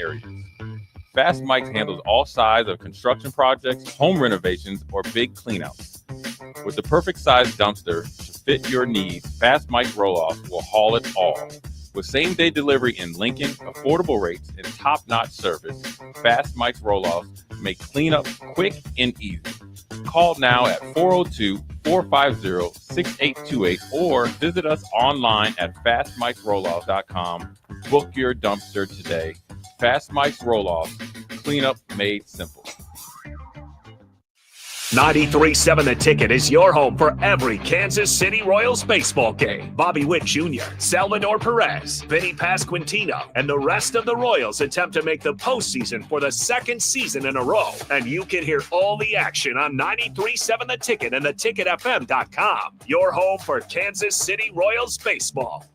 areas. Fast Mike's handles all sides of construction projects, home renovations, or big cleanouts. With the perfect size dumpster to fit your needs, Fast Mike's Roll-Off will haul it all. With same-day delivery in Lincoln, affordable rates, and top-notch service, Fast Mike's Roll-Off make cleanup quick and easy. Call now at 402-450-6828 or visit us online at fastmikesrolloff.com. Book your dumpster today. Fast Mike's Roll-Off, cleanup made simple. 93.7 The Ticket is your home for every Kansas City Royals baseball game. Bobby Witt Jr., Salvador Perez, Vinny Pasquantino, and the rest of the Royals attempt to make the postseason for the second season in a row. And you can hear all the action on 93.7 The Ticket and theticketfm.com. Your home for Kansas City Royals baseball.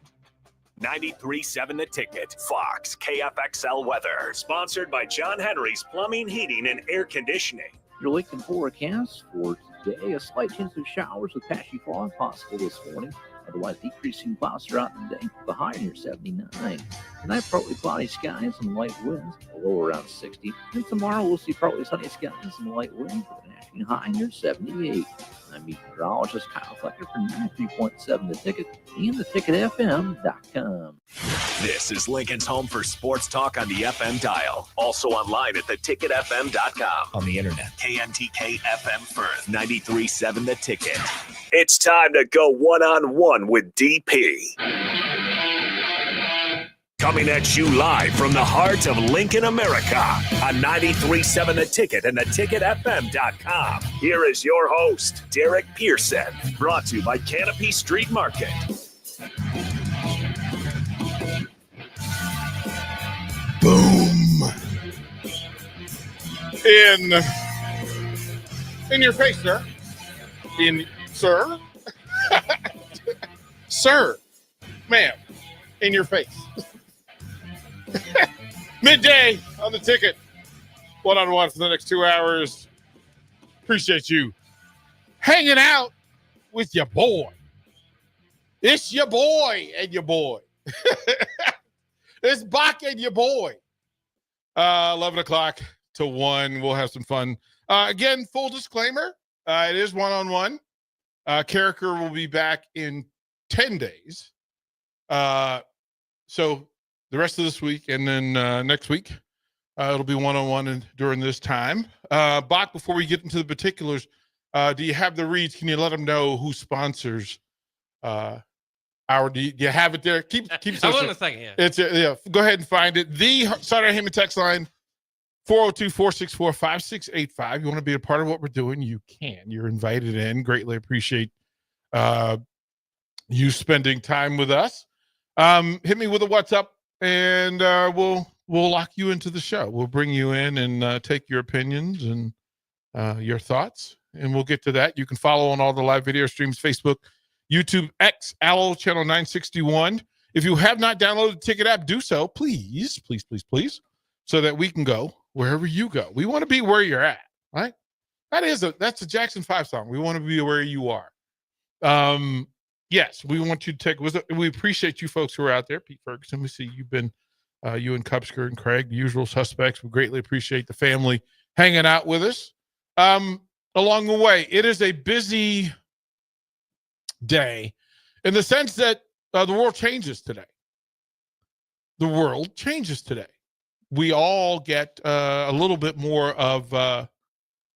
93.7 The Ticket, Fox, KFXL weather. Sponsored by John Henry's Plumbing, Heating, and Air Conditioning. Your Lincoln forecast for today, a slight chance of showers with patchy fog possible this morning. Otherwise, decreasing clouds throughout the day, the high near 79. Tonight, partly cloudy skies and light winds, a low around 60. And tomorrow, we'll see partly sunny skies and light winds with an ashing high near 78. I'm meteorologist Kyle Flecker for 93.7 The Ticket and theticketfm.com. This is Lincoln's home for sports talk on the FM dial. Also online at theticketfm.com. On the internet. KMTK FM Firth. 93.7 The Ticket. It's time to go one-on-one with DP. Coming at you live from the heart of Lincoln, America on 93.7 The Ticket and theticketfm.com. Here is your host, Derek Pearson, brought to you by Canopy Street Market. Boom. In your face, sir. Sir? Sir. Ma'am. In your face. Midday on The Ticket. One-on-one for the next 2 hours. Appreciate you hanging out with your boy. It's your boy and your boy. It's Bach and your boy. 11 o'clock to 1. We'll have some fun. Again, full disclaimer. It is one-on-one. Carricker will be back in 10 days. So the rest of this week and then next week, it'll be one-on-one and during this time. Bach, before we get into the particulars, do you have the reads? Can you let them know who sponsors do you have it there? Keep I will in a second, yeah. It's yeah. Go ahead and find it. The Saturday Heyman text line, 402-464-5685. You want to be a part of what we're doing? You can. You're invited in. Greatly appreciate you spending time with us. Hit me with a what's up, and we'll lock you into the show. We'll bring you in and take your opinions and your thoughts, and we'll get to that. You can follow on all the live video streams, Facebook, YouTube, X, Allo, channel 961. If you have not downloaded the Ticket app, do so, please, so that we can go wherever you go. We want to be where you're at, right? That's a Jackson 5 song. We want to be where you are. Yes, we want you to take. We appreciate you folks who are out there. Pete Ferguson, we see you've been, you and Cupsker and Craig, the usual suspects. We greatly appreciate the family hanging out with us. Along the way, it is a busy day in the sense that the world changes today. The world changes today. We all get a little bit more of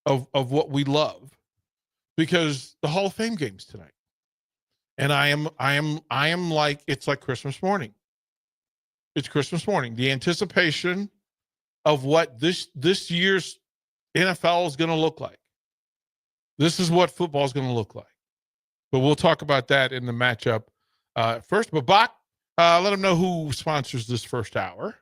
what we love because the Hall of Fame game's tonight. And I am like, it's like Christmas morning. It's Christmas morning. The anticipation of what this year's NFL is going to look like. This is what football is going to look like. But we'll talk about that in the matchup first. But Bach, let them know who sponsors this first hour.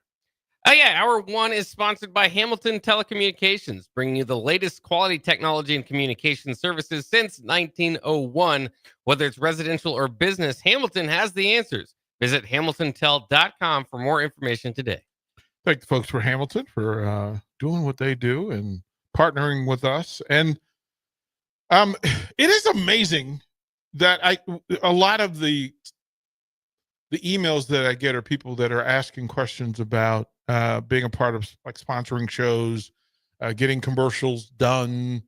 Hour one is sponsored by Hamilton Telecommunications, bringing you the latest quality technology and communication services since 1901. Whether it's residential or business, Hamilton has the answers. Visit hamiltontel.com for more information today. Thank the folks for Hamilton for doing what they do and partnering with us. And it is amazing that a lot of the emails that I get are people that are asking questions about being a part of like sponsoring shows, getting commercials done.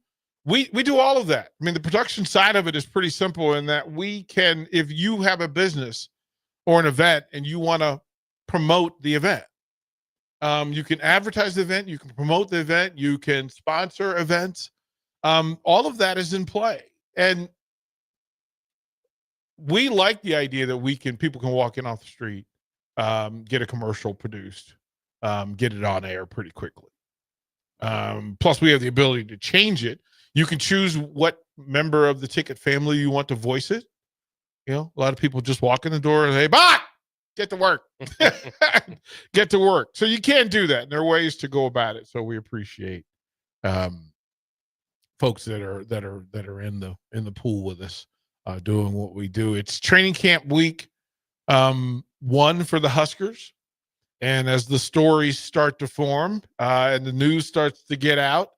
We do all of that. I mean, the production side of it is pretty simple in that we can, if you have a business or an event and you want to promote the event, you can advertise the event, you can promote the event, you can sponsor events. All of that is in play. And we like the idea that people can walk in off the street, get a commercial produced, get it on air pretty quickly. Plus we have the ability to change it. You can choose what member of the Ticket family you want to voice it. You know, a lot of people just walk in the door and say, "Bye, get to work." Get to work. So you can do that. And there are ways to go about it. So we appreciate folks that are in the pool with us, doing what we do. It's training camp week 1 for the Huskers. And as the stories start to form and the news starts to get out,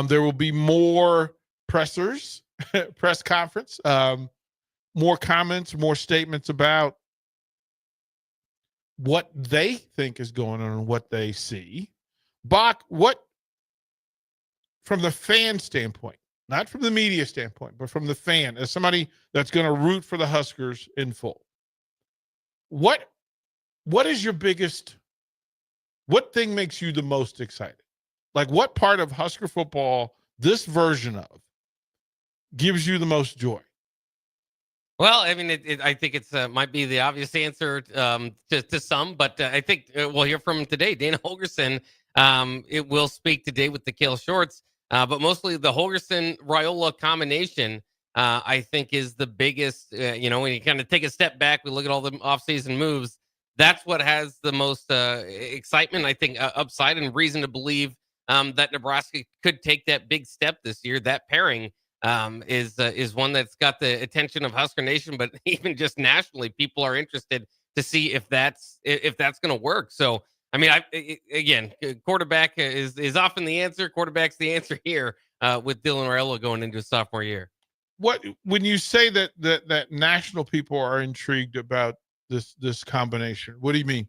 there will be more press conference, more comments, more statements about what they think is going on and what they see. Bach, what, from the fan standpoint, not from the media standpoint, but from the fan, as somebody that's going to root for the Huskers in full, what is your biggest, what thing makes you the most excited? Like, what part of Husker football, this version of, gives you the most joy? Well, I mean, I think it's might be the obvious answer to some, but I think we'll hear from him today. Dana Holgorsen, it will speak today with the Kale Shorts, but mostly the Holgorsen-Raiola combination, I think, is the biggest. When you kind of take a step back, we look at all the offseason moves. That's what has the most excitement, I think, upside and reason to believe that Nebraska could take that big step this year. That pairing is one that's got the attention of Husker Nation, but even just nationally, people are interested to see if that's going to work. So, I mean, again, quarterback is often the answer. Quarterback's the answer here with Dylan Raiola going into his sophomore year. When you say that national people are intrigued about this combination, what do you mean?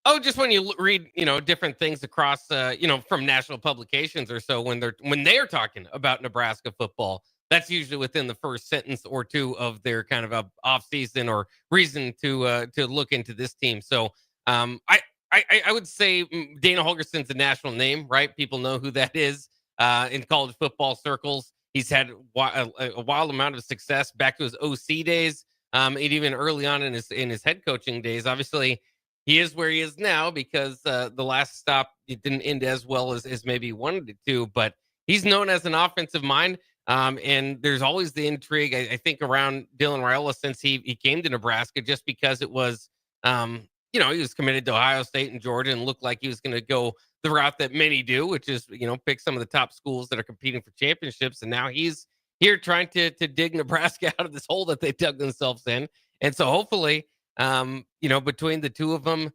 Oh, just when you read, different things across, from national publications or so, when they're talking about Nebraska football, that's usually within the first sentence or two of their kind of a off season or reason to look into this team. So, I would say Dana Holgorsen's a national name, right? People know who that is in college football circles. He's had a wild amount of success back to his OC days, and even early on in his head coaching days. Obviously, he is where he is now because the last stop, it didn't end as well as maybe he wanted it to, but he's known as an offensive mind. And there's always the intrigue, I think, around Dylan Raiola since he came to Nebraska, just because it was, he was committed to Ohio State and Georgia and looked like he was going to go the route that many do, which is, pick some of the top schools that are competing for championships. And now he's here trying to dig Nebraska out of this hole that they dug themselves in. And so hopefully, between the two of them,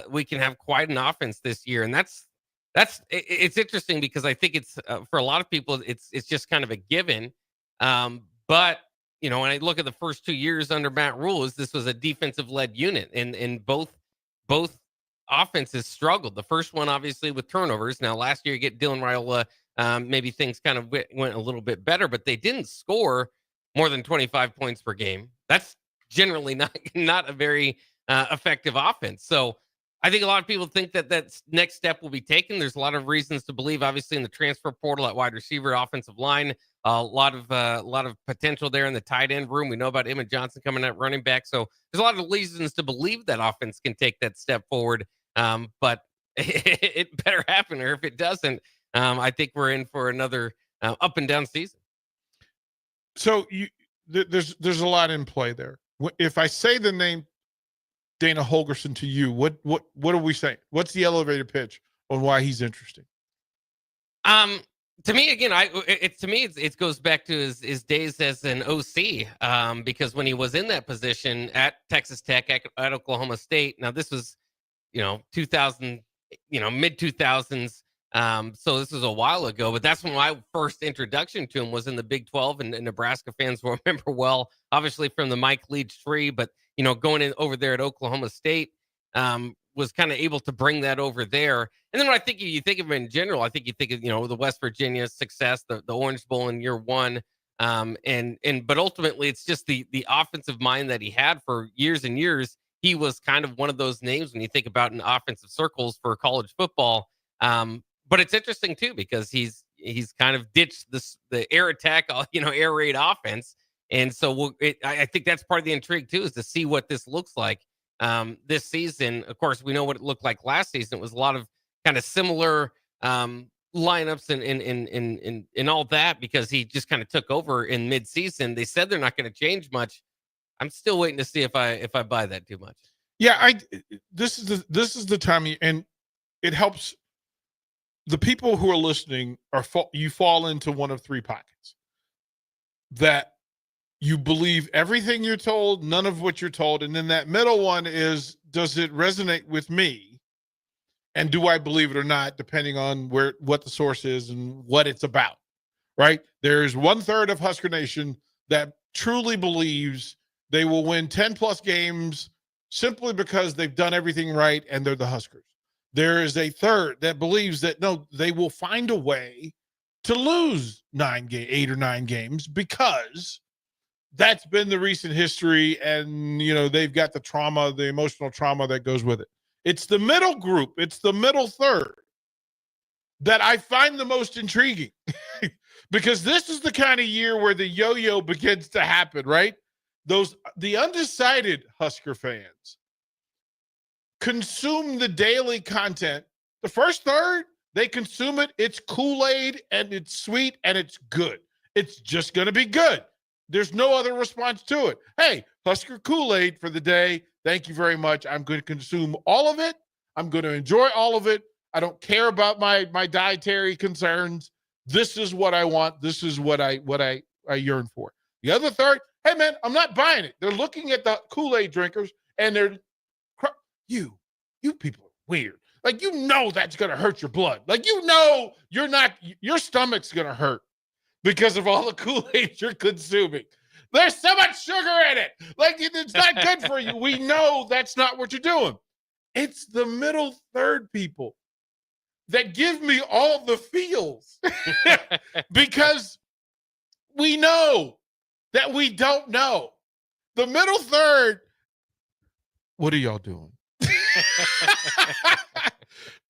we can have quite an offense this year. And it's interesting because I think it's for a lot of people, it's just kind of a given. But when I look at the first 2 years under Matt Rule, this was a defensive led unit, and both offenses struggled. The first one, obviously, with turnovers. Now, last year, you get Dylan Raiola, maybe things kind of went a little bit better, but they didn't score more than 25 points per game. That's generally not a very effective offense. So I think a lot of people think that next step will be taken. There's a lot of reasons to believe, obviously, in the transfer portal at wide receiver, offensive line, a lot of potential there in the tight end room. We know about Emmett Johnson coming at running back. So there's a lot of reasons to believe that offense can take that step forward. But it better happen, or if it doesn't, I think we're in for another up and down season. So there's a lot in play there. If I say the name Dana Holgorsen to you, what are we saying? What's the elevator pitch on why he's interesting? To me, again, it goes back to his days as an OC, because when he was in that position at Texas Tech, at Oklahoma State. Now this was, 2000, mid 2000s. So this was a while ago, but that's when my first introduction to him was in the Big 12, and Nebraska fans will remember well, obviously from the Mike Leach tree, but going in over there at Oklahoma State, was kind of able to bring that over there. And then when I think you think of him in general, I think you think of, the West Virginia success, the Orange Bowl in year one. But ultimately it's just the offensive mind that he had for years and years. He was kind of one of those names when you think about in offensive circles for college football. But it's interesting too, because he's kind of ditched the air attack, air raid offense. And so I think that's part of the intrigue too, is to see what this looks like this season. Of course, we know what it looked like last season. It was a lot of kind of similar lineups and all that, because he just kind of took over in mid-season. They said they're not going to change much. I'm still waiting to see if I buy that too much. Yeah, this is the time, and it helps the people who are listening. You fall into one of three pockets: that you believe everything you're told, none of what you're told, and then that middle one is, does it resonate with me, and do I believe it or not, depending on what the source is and what it's about. Right? There's 1/3 of Husker Nation that truly believes they will win 10 plus games simply because they've done everything right and they're the Huskers. There is a third that believes that no, they will find a way to lose 8 or 9 games, because that's been the recent history, and they've got the trauma, the emotional trauma that goes with it. It's the middle group, it's the middle third that I find the most intriguing because this is the kind of year where the yo-yo begins to happen, right? The undecided Husker fans consume the daily content. The first third, they consume it. It's Kool-Aid and it's sweet and it's good. It's just going to be good. There's no other response to it. Hey, Husker Kool-Aid for the day. Thank you very much. I'm going to consume all of it. I'm going to enjoy all of it. I don't care about my dietary concerns. This is what I want. This is what I yearn for. The other third, hey man, I'm not buying it. They're looking at the Kool-Aid drinkers and they're, you people are weird. Like, that's going to hurt your blood. Like, your stomach's going to hurt because of all the Kool-Aid you're consuming. There's so much sugar in it. Like, it's not good for you. We know that's not what you're doing. It's the middle third people that give me all the feels because we know that we don't know. The middle third, what are y'all doing?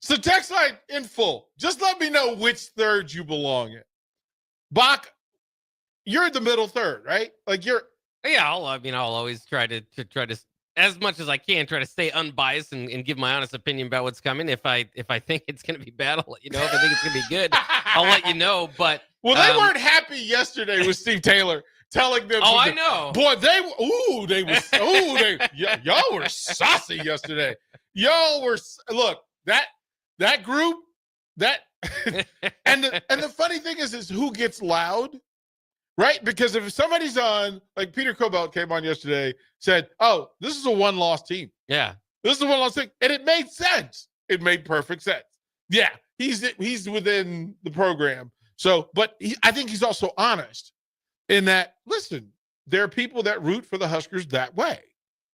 So text line in full. Just let me know which third you belong in. Bach, you're in the middle third, right? Like Yeah, I'll always try to as much as I can try to stay unbiased and give my honest opinion about what's coming. If I think it's going to be bad, I'll let you know. If I think it's going to be good, I'll let you know. But they weren't happy yesterday with Steve Taylor telling them. Oh, I know. Boy, y'all were saucy yesterday. Y'all were that group and the funny thing is who gets loud, right? Because if somebody's on, like Peter Cobalt came on yesterday, said, "Oh, this is a one-loss team." Yeah, this is a one-loss thing, and it made sense. It made perfect sense. Yeah, he's within the program. So, but I think he's also honest in that. Listen, there are people that root for the Huskers that way.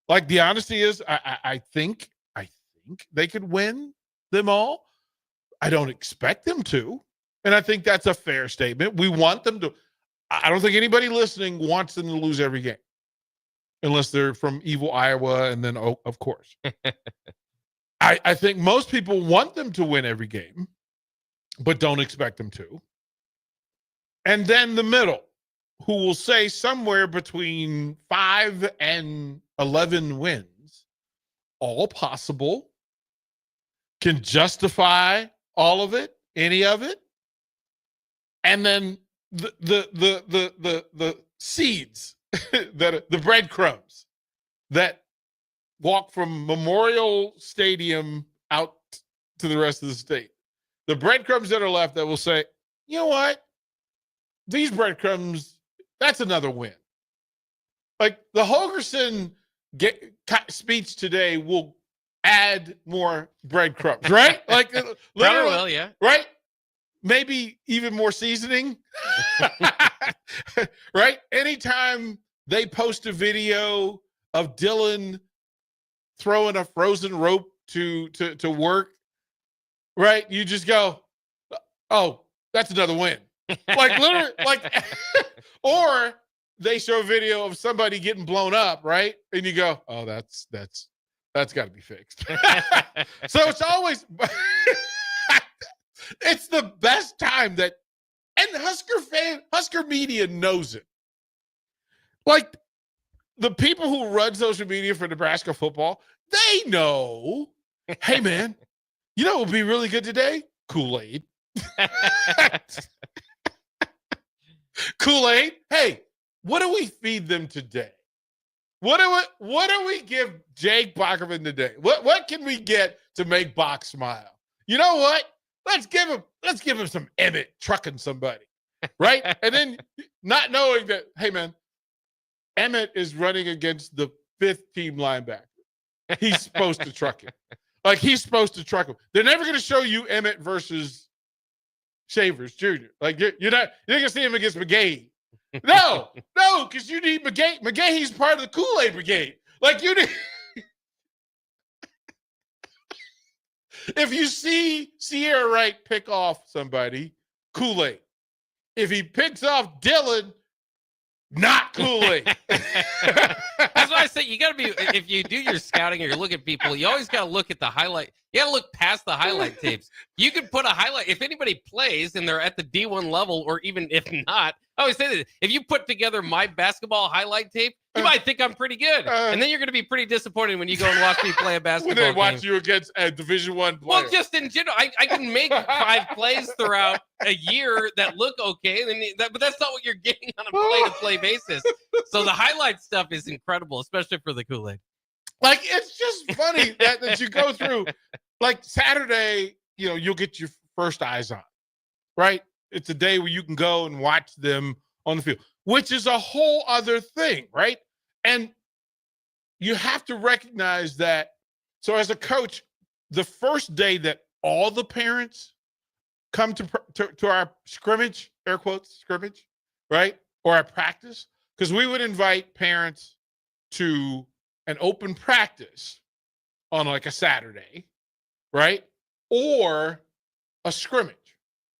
Like, the honesty is, I think they could win them all. I don't expect them to. And I think that's a fair statement. We want them to. I don't think anybody listening wants them to lose every game unless they're from evil Iowa. And then, of course, I think most people want them to win every game, but don't expect them to. And then the middle, who will say somewhere between 5 and 11 wins, all possible, can justify all of it, any of it. And then the seeds, the breadcrumbs that walk from Memorial Stadium out to the rest of the state. The breadcrumbs that are left that will say, you know what? These breadcrumbs, that's another win. Like, the Holgorsen speech today will add more breadcrumbs, right? Like, literally, will, yeah. Right? Maybe even more seasoning, right? Anytime they post a video of Dylan throwing a frozen rope to work, right? You just go, oh, that's another win. Like literally, like, or they show a video of somebody getting blown up, right? And you go, oh, that's got to be fixed. So it's always, it's the best time that, and Husker media knows it. Like the people who run social media for Nebraska football, they know, hey man, you know what would be really good today? Kool-Aid. Kool-Aid. Hey, what do we feed them today? What do we give Jake Bachman today? What can we get to make Bach smile? You know what? Let's give him some Emmett trucking somebody, right? And then not knowing that, hey man, Emmett is running against the 5th team linebacker. He's supposed to truck him. Like he's supposed to truck him. They're never going to show you Emmett versus Shavers Jr. Like you're not going to see him against McGahee. No, because you need McGahee. McGahee's part of the Kool-Aid brigade. Like you need. If you see Sierra Wright pick off somebody, Kool-Aid. If he picks off Dylan, not Kool-Aid. That's why I say you got to be, if you do your scouting or you look at people, you always got to look at the highlight. You got to look past the highlight tapes. You can put a highlight, if anybody plays and they're at the D1 level, or even if not, I always say that if you put together my basketball highlight tape, you might think I'm pretty good. And then you're going to be pretty disappointed when you go and watch me play a basketball when they watch you against a Division I player. Well, just in general, I can make 5 plays throughout a year that look okay, but that's not what you're getting on a play-to-play basis. So the highlight stuff is incredible, especially for the Kool-Aid. Like, it's just funny that you go through, like Saturday, you'll get your first eyes on, right? It's a day where you can go and watch them on the field, which is a whole other thing, right? And you have to recognize that. So as a coach, the first day that all the parents come to our scrimmage, air quotes, scrimmage, right? Or our practice, because we would invite parents to an open practice on like a Saturday, right? Or a scrimmage,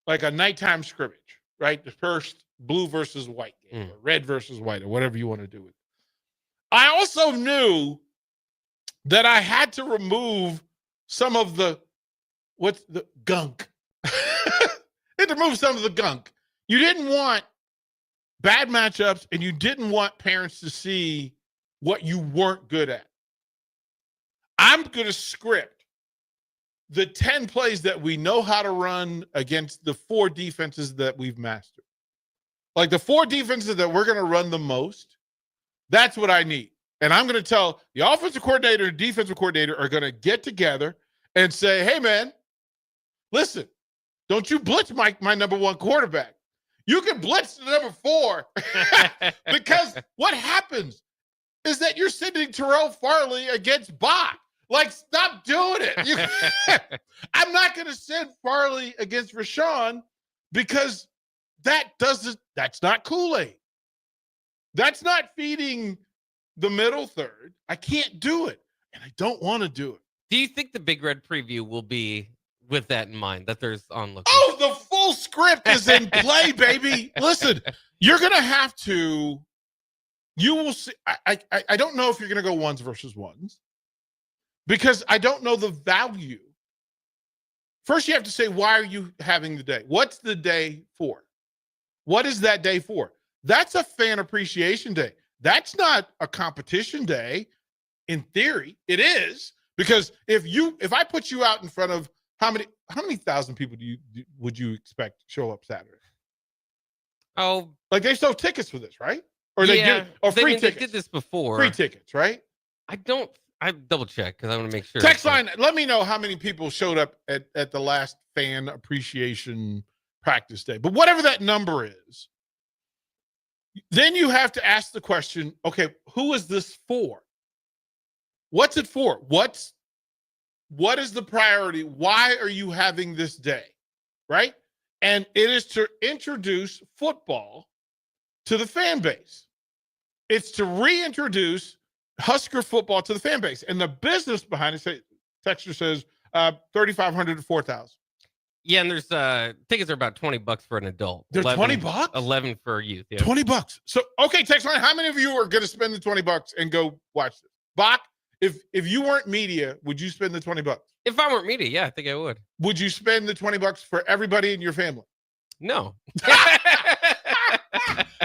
like a nighttime scrimmage, right? The first blue versus white game, or red versus white, or whatever you want to do with it. I also knew that I had to remove some of the gunk. Had to remove some of the gunk. You didn't want bad matchups, and you didn't want parents to see what you weren't good at. I'm going to script the 10 plays that we know how to run against the 4 defenses that we've mastered. Like the 4 defenses that we're going to run the most, that's what I need. And I'm going to tell the offensive coordinator and defensive coordinator are going to get together and say, hey, man, listen, don't you blitz my number 1 quarterback. You can blitz the number 4 because what happens is that you're sending Terrell Farley against Bach. Like, stop doing it. I'm not going to send Farley against Rashawn because that's not Kool-Aid. That's not feeding the middle third. I can't do it, and I don't want to do it. Do you think the Big Red preview will be with that in mind, that there's onlookers? Oh, the full script is in play, baby. Listen, you're going to have to, you will see. I don't know if you're going to go 1s versus 1s because I don't know the value. First, you have to say, why are you having the day? What's the day for? What is that day for? That's a fan appreciation day. That's not a competition day. In theory, it is, because if I put you out in front of how many thousand people would you expect show up Saturday? Oh, like they sold tickets for this, right? Or free tickets. They did this before. Free tickets, right? I double check because I want to make sure. Text line, let me know how many people showed up at the last fan appreciation practice day. But whatever that number is, then you have to ask the question, okay, who is this for? What's it for? What is the priority? Why are you having this day? Right? And it is to introduce football to the fan base. It's to reintroduce Husker football to the fan base. And the business behind it, Texture says 3,500 to 4,000. Yeah, and there's tickets are about $20 for an adult. They're $20? 11 for youth. Yeah. $20. So okay, text line. How many of you are going to spend the $20 and go watch this? Bach, if you weren't media, would you spend the $20? If I weren't media, yeah, I think I would. Would you spend the $20 for everybody in your family? No.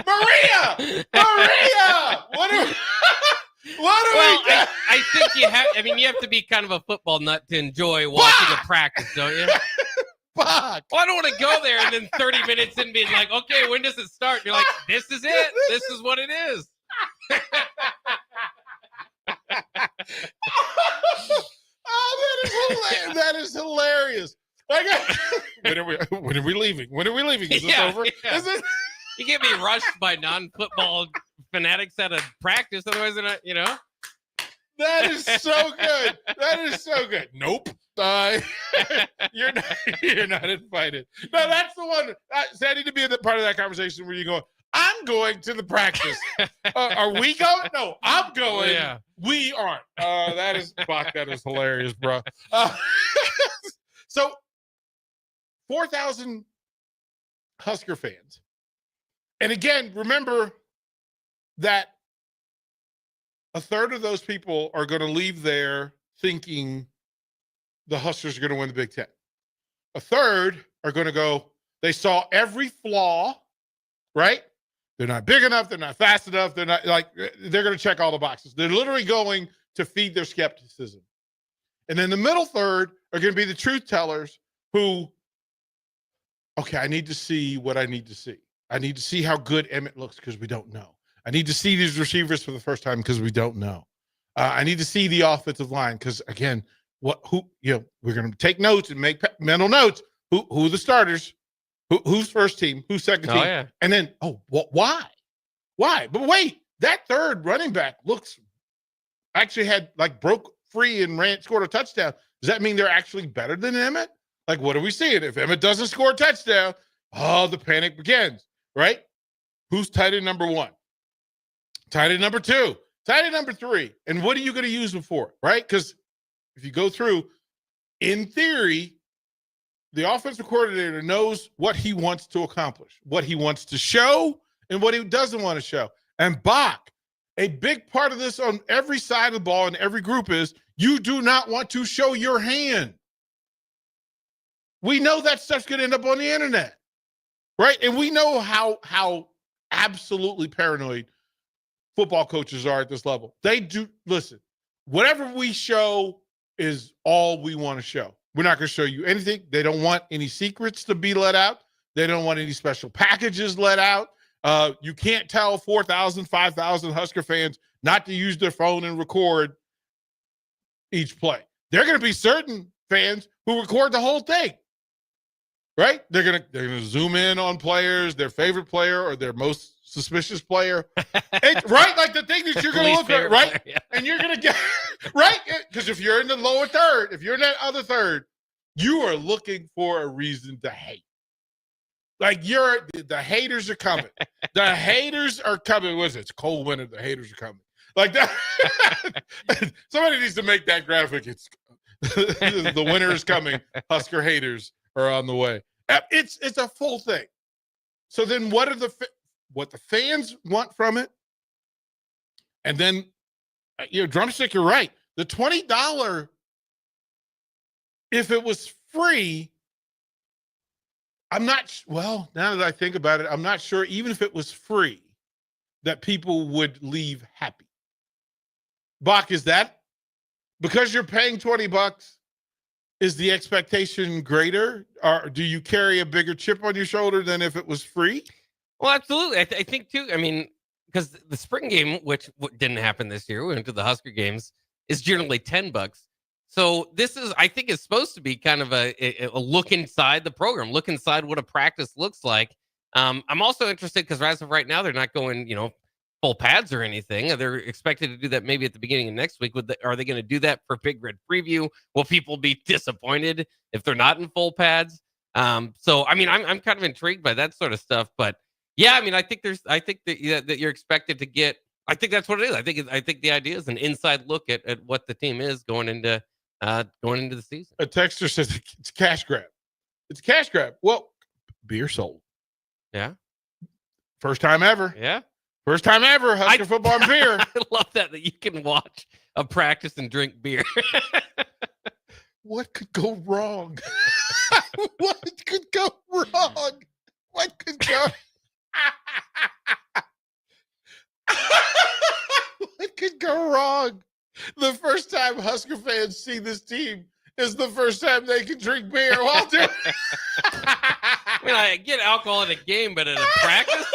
Maria! What do we got? I think you have. I mean, you have to be kind of a football nut to enjoy watching a practice, don't you? Fuck. Well, I don't want to go there and then 30 minutes in being like, okay, when does it start? And you're like, this is it. This is what it is. Oh, that is hilarious. Like, when are we leaving? When are we leaving? Is this over? Yeah. Is it? You can't be rushed by non-football fanatics at a practice, otherwise they're not, That is so good. That is so good. Nope. You're not invited. No, that's the one. I need to be a part of that conversation where you go, I'm going to the practice. Are we going? No, I'm going. Yeah. We aren't. That is hilarious, bro. So 4,000 Husker fans. And again, remember that a third of those people are going to leave there thinking the Huskers are going to win the Big Ten. A third are going to go, they saw every flaw, right? They're not big enough. They're not fast enough. They're not they're going to check all the boxes. They're literally going to feed their skepticism. And then the middle third are going to be the truth tellers who, okay, I need to see what I need to see. I need to see how good Emmett looks because we don't know. I need to see these receivers for the first time because we don't know. I need to see the offensive line because, again, we're going to take notes and make mental notes. Who are the starters? Who's first team? Who's second team? Yeah. And then, why? Why? But wait, that third running back actually broke free and scored a touchdown. Does that mean they're actually better than Emmett? Like, what are we seeing? If Emmett doesn't score a touchdown, the panic begins, right? Who's tight end number 1? Tight end number 2? Tight end number 3? And what are you going to use them for, right? Because if you go through, in theory, the offensive coordinator knows what he wants to accomplish, what he wants to show, and what he doesn't want to show. And Bach, a big part of this on every side of the ball in every group is you do not want to show your hand. We know that stuff's going to end up on the internet, right? And we know how absolutely paranoid football coaches are at this level. They do, listen, whatever we show is all we want to show. We're not going to show you anything. They don't want any secrets to be let out. They don't want any special packages let out. You can't tell 4,000, 5,000 Husker fans not to use their phone and record each play. There are going to be certain fans who record the whole thing, right? They're going to zoom in on players, their favorite player or their most suspicious player, right? Like the thing that you're going to look at, right? Player, yeah. And you're going to get, right? Because if you're in the lower third, if you're in that other third, you are looking for a reason to hate. Like the haters are coming. The haters are coming. What is it? It's cold winter. The haters are coming. Like that. Somebody needs to make that graphic. It's the winter is coming. Husker haters are on the way. It's a full thing. So then what the fans want from it? And then, Drumstick, you're right. The $20, if it was free, now that I think about it, I'm not sure, even if it was free, that people would leave happy. Bach, is that because you're paying $20, is the expectation greater? Or do you carry a bigger chip on your shoulder than if it was free? Well, absolutely. I think too. I mean, because the spring game, which didn't happen this year, we went to the Husker games, is generally $10. So this is, I think, is supposed to be kind of a look inside the program, look inside what a practice looks like. I'm also interested because as of right now, they're not going, full pads or anything. They're expected to do that maybe at the beginning of next week. Are they going to do that for Big Red Preview? Will people be disappointed if they're not in full pads? So I mean, I'm kind of intrigued by that sort of stuff. But yeah, I mean, I think that you're expected to get. I think that's what it is. I think the idea is an inside look at what the team is going into going into the season. A texter says it's a cash grab. It's a cash grab. Well, beer sold. Yeah. First time ever. Yeah. First time ever. Husker football and beer. I love that you can watch a practice and drink beer. What could go wrong? What could go wrong? What could go? What could go wrong? The first time Husker fans see this team is the first time they can drink beer. Walter. I mean, I get alcohol at a game, but at a practice?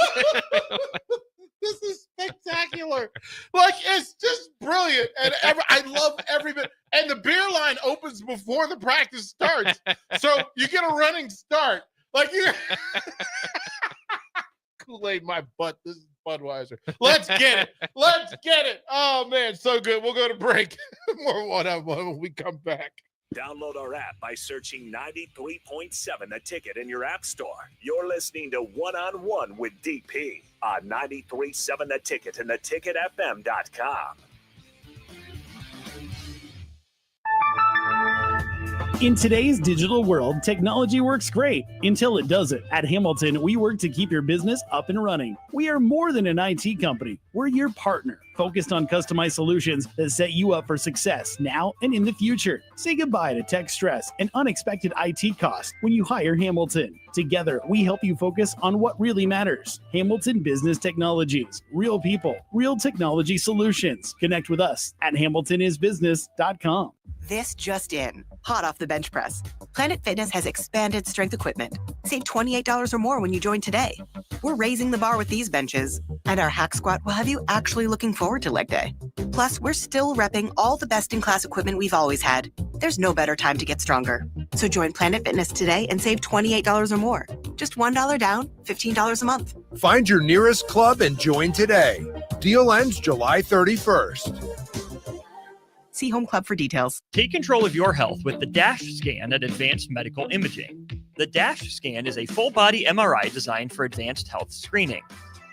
This is spectacular. Like, it's just brilliant. And I love every bit. And the beer line opens before the practice starts. So you get a running start. Like, you Kool-Aid my butt. This is Budweiser. Let's get it. Let's get it. Oh, man, so good. We'll go to break. More one-on-one when we come back. Download our app by searching 93.7 The Ticket in your app store. You're listening to One-on-One with DP on 93.7 The Ticket and theticketfm.com. In today's digital world, technology works great until it doesn't. At Hamilton, we work to keep your business up and running. We are more than an IT company. We're your partner, focused on customized solutions that set you up for success now and in the future. Say goodbye to tech stress and unexpected IT costs when you hire Hamilton. Together, we help you focus on what really matters. Hamilton Business Technologies. Real people, real technology solutions. Connect with us at hamiltonisbusiness.com. This just in, hot off the bench press. Planet Fitness has expanded strength equipment. Save $28 or more when you join today. We're raising the bar with these benches, and our hack squat will have you actually looking forward to leg day. Plus, we're still repping all the best-in-class equipment we've always had. There's no better time to get stronger. So join Planet Fitness today and save $28 or more. Just $1 down, $15 a month. Find your nearest club and join today. Deal ends July 31st. See Home Club for details. Take control of your health with the DASH scan at Advanced Medical Imaging. The DASH scan is a full-body MRI designed for advanced health screening.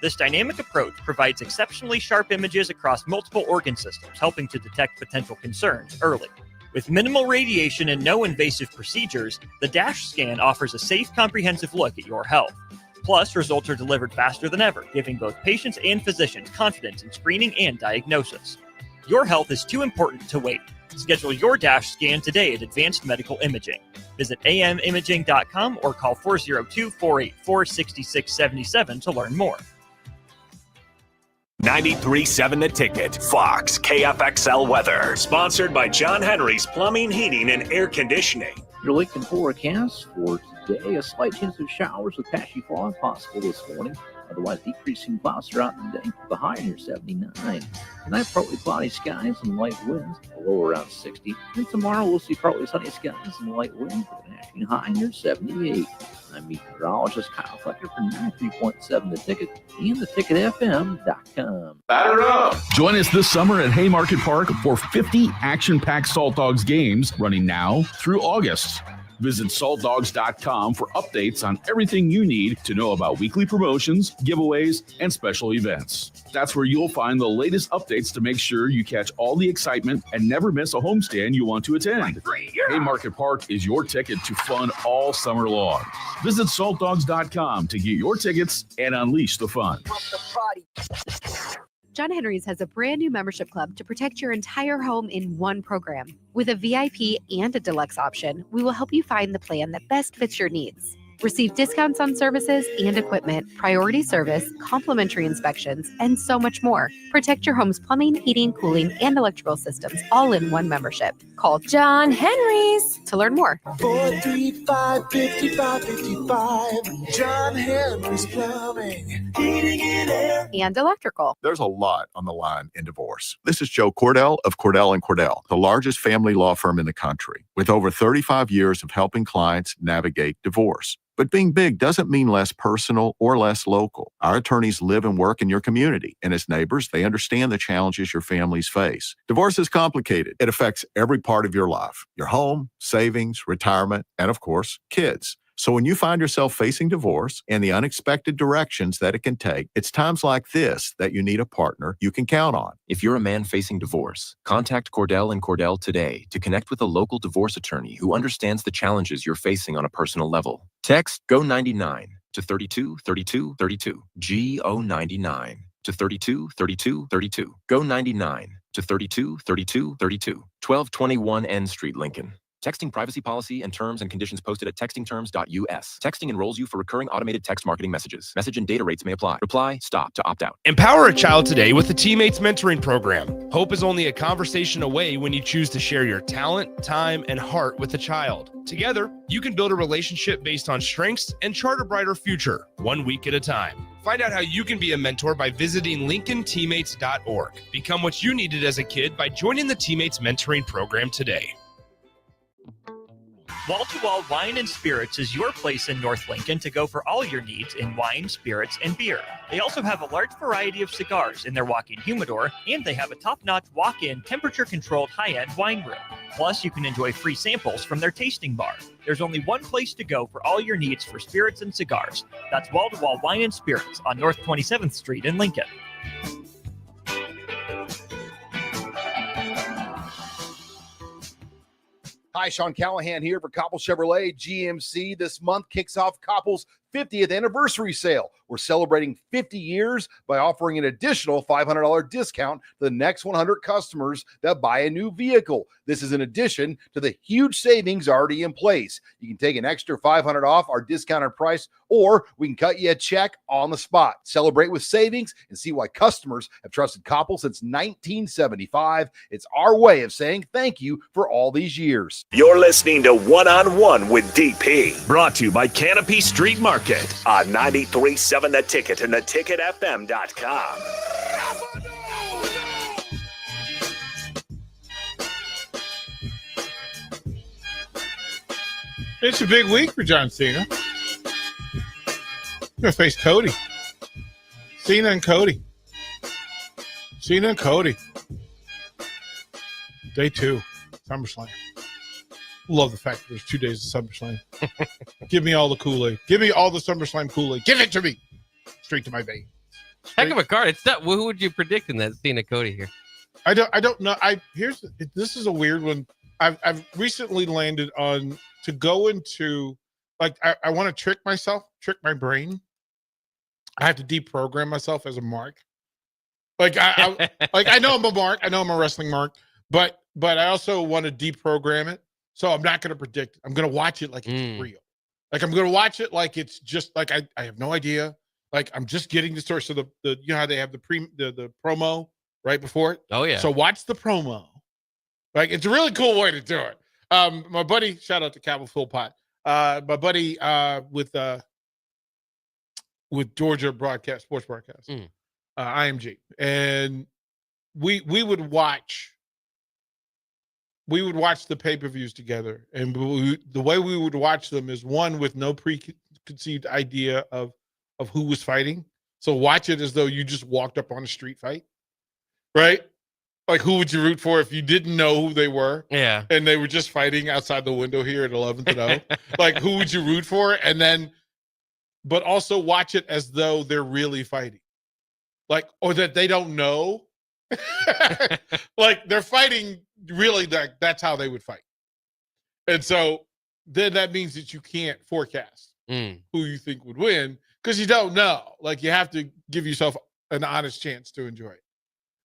This dynamic approach provides exceptionally sharp images across multiple organ systems, helping to detect potential concerns early. With minimal radiation and no invasive procedures, the DASH scan offers a safe, comprehensive look at your health. Plus, results are delivered faster than ever, giving both patients and physicians confidence in screening and diagnosis. Your health is too important to wait. Schedule your DASH scan today at Advanced Medical Imaging. Visit amimaging.com or call 402-484-6677 to learn more. 93.7 The Ticket, Fox, KFXL weather. Sponsored by John Henry's Plumbing, Heating, and Air Conditioning. Your Lincoln forecast for today, a slight chance of showers with patchy fog possible this morning. Otherwise, decreasing clouds throughout the day, the high near 79. Tonight, partly cloudy skies and light winds, a low around 60. And tomorrow, we'll see partly sunny skies and light winds with an ashing high near 78. I'm meteorologist Kyle Flecker for 93.7 The Ticket and theticketfm.com. Batter up! Join us this summer at Haymarket Park for 50 action-packed Salt Dogs games running now through August. Visit saltdogs.com for updates on everything you need to know about weekly promotions, giveaways, and special events. That's where you'll find the latest updates to make sure you catch all the excitement and never miss a homestand you want to attend. Haymarket Park is your ticket to fun all summer long. Visit saltdogs.com to get your tickets and unleash the fun. John Henry's has a brand new membership club to protect your entire home in one program. With a VIP and a deluxe option, we will help you find the plan that best fits your needs. Receive discounts on services and equipment, priority service, complimentary inspections, and so much more. Protect your home's plumbing, heating, cooling, and electrical systems all in one membership. Call John Henry's to learn more. 435-5555. John Henry's Plumbing, Heating, and Air. And electrical. There's a lot on the line in divorce. This is Joe Cordell of Cordell & Cordell, the largest family law firm in the country, with over 35 years of helping clients navigate divorce. But being big doesn't mean less personal or less local. Our attorneys live and work in your community, and as neighbors, they understand the challenges your families face. Divorce is complicated. It affects every part of your life, your home, savings, retirement, and of course, kids. So when you find yourself facing divorce and the unexpected directions that it can take, it's times like this that you need a partner you can count on. If you're a man facing divorce, contact Cordell and Cordell today to connect with a local divorce attorney who understands the challenges you're facing on a personal level. Text GO99 to 32 32 32. GO99 to 32 32 32. GO99 to 32 32 32. 1221 N Street, Lincoln. Texting privacy policy and terms and conditions posted at textingterms.us. Texting enrolls you for recurring automated text marketing messages. Message and data rates may apply. Reply, stop to opt out. Empower a child today with the Teammates Mentoring Program. Hope is only a conversation away when you choose to share your talent, time, and heart with a child. Together, you can build a relationship based on strengths and chart a brighter future, 1 week at a time. Find out how you can be a mentor by visiting LincolnTeammates.org. Become what you needed as a kid by joining the Teammates Mentoring Program today. Wall to Wall Wine and Spirits is your place in North Lincoln to go for all your needs in wine, spirits, and beer. They also have a large variety of cigars in their walk-in humidor, and they have a top-notch walk-in temperature-controlled high-end wine room. Plus, you can enjoy free samples from their tasting bar. There's only one place to go for all your needs for spirits and cigars. That's Wall to Wall Wine and Spirits on North 27th Street in Lincoln. Hi, Sean Callahan here for Koppel Chevrolet GMC. This month kicks off Koppel's 50th anniversary sale. We're celebrating 50 years by offering an additional $500 discount to the next 100 customers that buy a new vehicle. This is in addition to the huge savings already in place. You can take an extra $500 off our discounted price, or we can cut you a check on the spot. Celebrate with savings and see why customers have trusted Koppel since 1975. It's our way of saying thank you for all these years. You're listening to One-on-One with DP, brought to you by Canopy Street Market on 93.7 The Ticket and theticketfm.com. It's a big week for John Cena. He's going to face Cody. Cena and Cody. Day 2, SummerSlam. Love the fact that there's 2 days of SummerSlam. Give me all the Kool-Aid. Give me all the SummerSlam Kool-Aid. Give it to me. Straight to my vein. Heck of a card. It's not. Who would you predict in that Cena Cody here? I don't know. This is a weird one. I've recently landed on to go into, like, I want to trick my brain. I have to deprogram myself as a mark. Like I know I'm a mark. I know I'm a wrestling mark, but I also want to deprogram it. So I'm not going to predict. I'm going to watch it like it's real. Like I'm going to watch it like it's just like I have no idea. Like I'm just getting the story. So the you know how they have the promo right before it. Oh yeah. So watch the promo. Like it's a really cool way to do it. My buddy, shout out to Cabell Philpott. My buddy with Georgia Sports Broadcast, IMG, and we would watch the pay-per-views together, and the way we would watch them is one with no preconceived idea of who was fighting. So watch it as though you just walked up on a street fight, right? Like who would you root for if you didn't know who they were? Yeah, and they were just fighting outside the window here at 11th and 0. Like who would you root for? And then, but also watch it as though they're really fighting, like, or that they don't know. Like they're fighting really, that's how they would fight. And so then that means that you can't forecast who you think would win because you don't know. Like you have to give yourself an honest chance to enjoy it.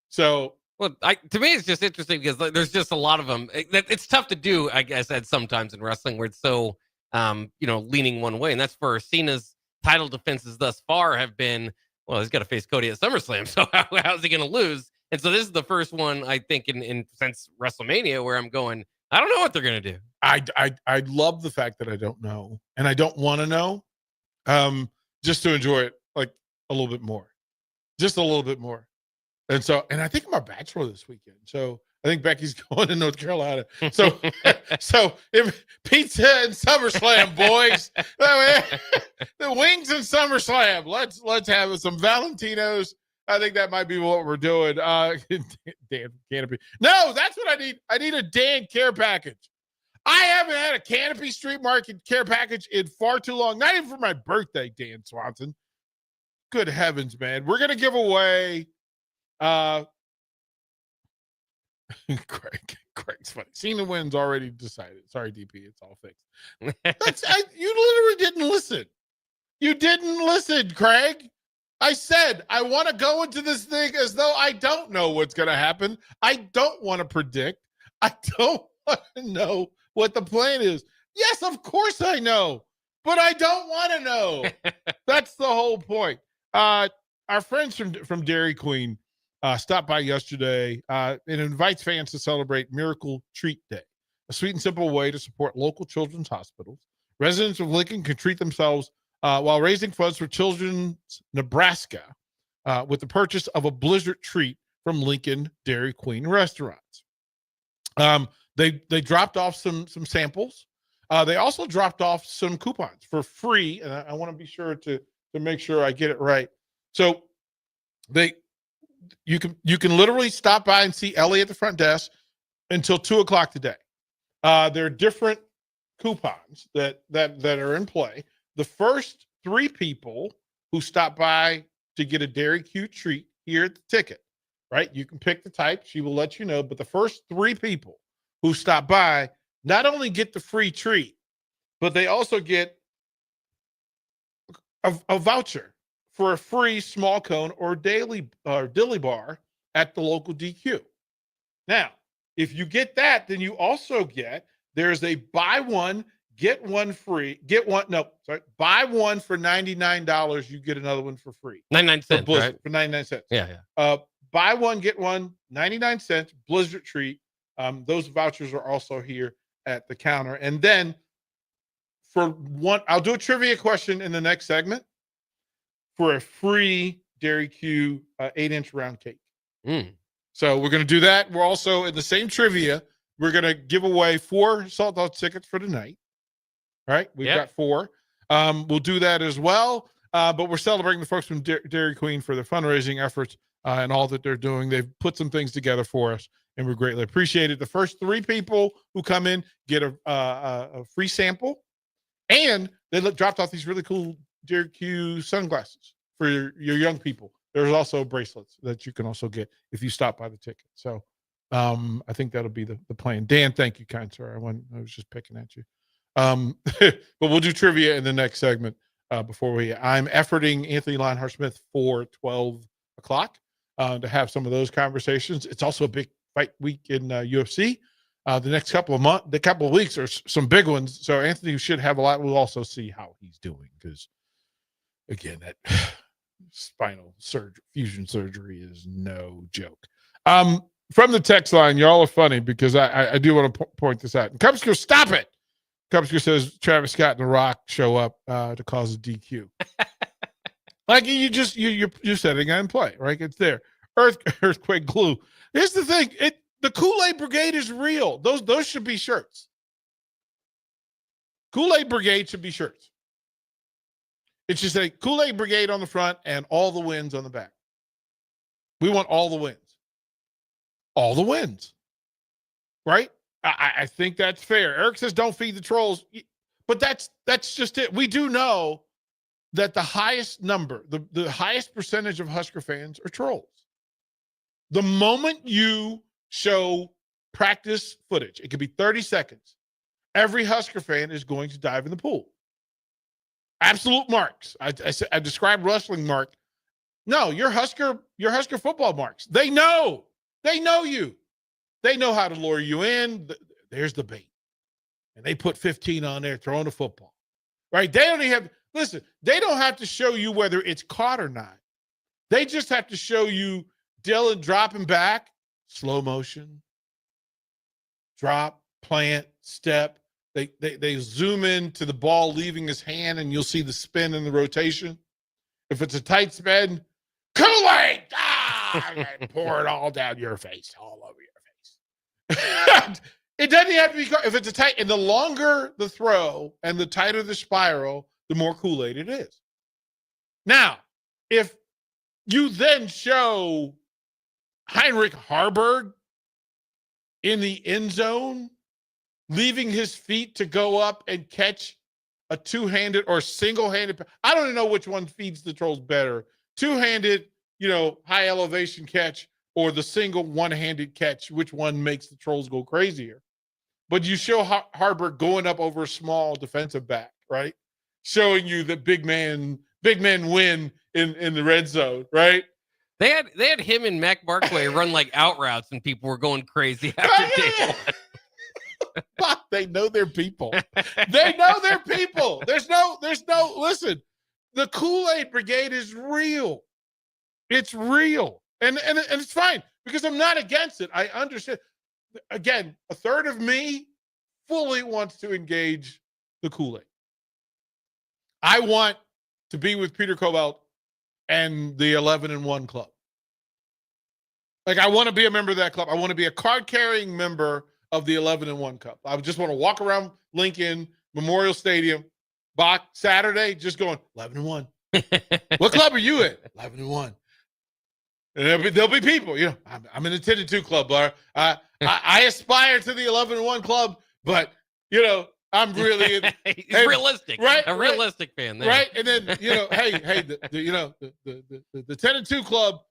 So, well, to me, it's just interesting because there's just a lot of them. It's tough to do, I guess, at sometimes in wrestling where it's so, leaning one way. And that's for Cena's title defenses thus far have been, well, he's got to face Cody at SummerSlam. So how's he going to lose? And so this is the first one, I think, in since WrestleMania where I'm going, I don't know what they're going to do. I love the fact that I don't know, and I don't want to know, just to enjoy it like a little bit more, just a little bit more. And so, and I think I'm a bachelor this weekend. So I think Becky's going to North Carolina. So, pizza and SummerSlam, boys. The wings and SummerSlam. Let's have some Valentinos. I think that might be what we're doing. Dan Canopy. No, that's what I need. I need a Dan care package. I haven't had a Canopy Street Market care package in far too long. Not even for my birthday, Dan Swanson. Good heavens, man. We're going to give away Craig's funny. Cena wins already decided. Sorry, DP. It's all fixed. You literally didn't listen. You didn't listen, Craig. I said, I want to go into this thing as though I don't know what's going to happen. I don't want to predict. I don't want to know what the plan is. Yes, of course I know, but I don't want to know. That's the whole point. Our friends from Dairy Queen stopped by yesterday and invites fans to celebrate Miracle Treat Day, a sweet and simple way to support local children's hospitals. Residents of Lincoln can treat themselves while raising funds for Children's Nebraska with the purchase of a Blizzard treat from Lincoln Dairy Queen restaurants. They dropped off some samples. They also dropped off some coupons for free, and I want to be sure to make sure I get it right. So you can literally stop by and see Ellie at the front desk until 2:00 today. There are different coupons that are in play. The first 3 people who stop by to get a Dairy Q treat here at the ticket, right? You can pick the type. She will let you know. But the first 3 people who stop by not only get the free treat, but they also get a voucher for a free small cone or dilly bar at the local DQ. Now, if you get that, then you also there's a buy one, get one free. Buy one for $99. You get another one for free. 99 cents, right? For 99 cents. Yeah. Buy one, get one, 99 cents, Blizzard treat. Those vouchers are also here at the counter. And then for one, I'll do a trivia question in the next segment for a free Dairy Q 8-inch round cake. So we're going to do that. We're also in the same trivia. We're going to give away 4 Salt Dog tickets for tonight. All right. We've got 4. We'll do that as well. But we're celebrating the folks from Dairy Queen for their fundraising efforts and all that they're doing. They've put some things together for us, and we greatly appreciate it. The first 3 people who come in get a free sample, and they dropped off these really cool Dairy Q sunglasses for your young people. There's also bracelets that you can also get if you stop by the ticket. So I think that'll be the plan. Dan, thank you, kind sir. I was just picking at you. But we'll do trivia in the next segment before I'm efforting Anthony Lionheart-Smith for 12 o'clock to have some of those conversations. It's also a big fight week in UFC. The next couple of weeks are some big ones. So Anthony should have a lot. We'll also see how he's doing because, again, that spinal fusion surgery is no joke. From the text line, y'all are funny because I do want to point this out. And Cubsker, stop it. Cubsker says Travis Scott and The Rock show up to cause a DQ. Like you're setting it in play, right? It's there. Earthquake glue. Here's the thing. The Kool-Aid Brigade is real. Those should be shirts. Kool-Aid Brigade should be shirts. It should say Kool-Aid Brigade on the front and all the wins on the back. We want all the wins. All the wins. Right? I think that's fair. Eric says don't feed the trolls. But that's just it. We do know that the highest number, the highest percentage of Husker fans are trolls. The moment you show practice footage, it could be 30 seconds. Every Husker fan is going to dive in the pool. Absolute marks. I described wrestling mark. No, you're Husker football marks. They know you. They know how to lure you in. There's the bait. And they put 15 on there throwing the football. Right? They don't have to show you whether it's caught or not. They just have to show you Dylan dropping back, slow motion, drop, plant, step. They zoom in to the ball leaving his hand, and you'll see the spin and the rotation. If it's a tight spin, Kool-Aid! Pour it all down your face, all over your face. It doesn't have to be, if it's a tight, and the longer the throw and the tighter the spiral, the more Kool-Aid it is. Now, if you then show Heinrich Haarberg in the end zone leaving his feet to go up and catch a two-handed or single-handed. I don't even know which one feeds the Trolls better. Two-handed, high elevation catch, or the single one-handed catch, which one makes the Trolls go crazier? But you show Haarberg going up over a small defensive back, right? Showing you that big men win in the red zone, right? They had him and Mac Barkley run like out routes, and people were going crazy after day one. They know their people. They know their people. There's no, listen, the Kool-Aid Brigade is real. It's real. And it's fine because I'm not against it. I understand. Again, a third of me fully wants to engage the Kool-Aid. I want to be with Peter Cobalt and the 11-1 club. Like, I want to be a member of that club. I want to be a card-carrying member of the 11-1 club. I just want to walk around Lincoln Memorial Stadium, Bach, Saturday, just going 11-1. What club are you in? 11-1. And there'll be people, I'm in the 10-2 club, Blair. I aspire to the 11-1 club, but I'm really He's realistic, right? A realistic fan, there. Right? And then the 10-2 club,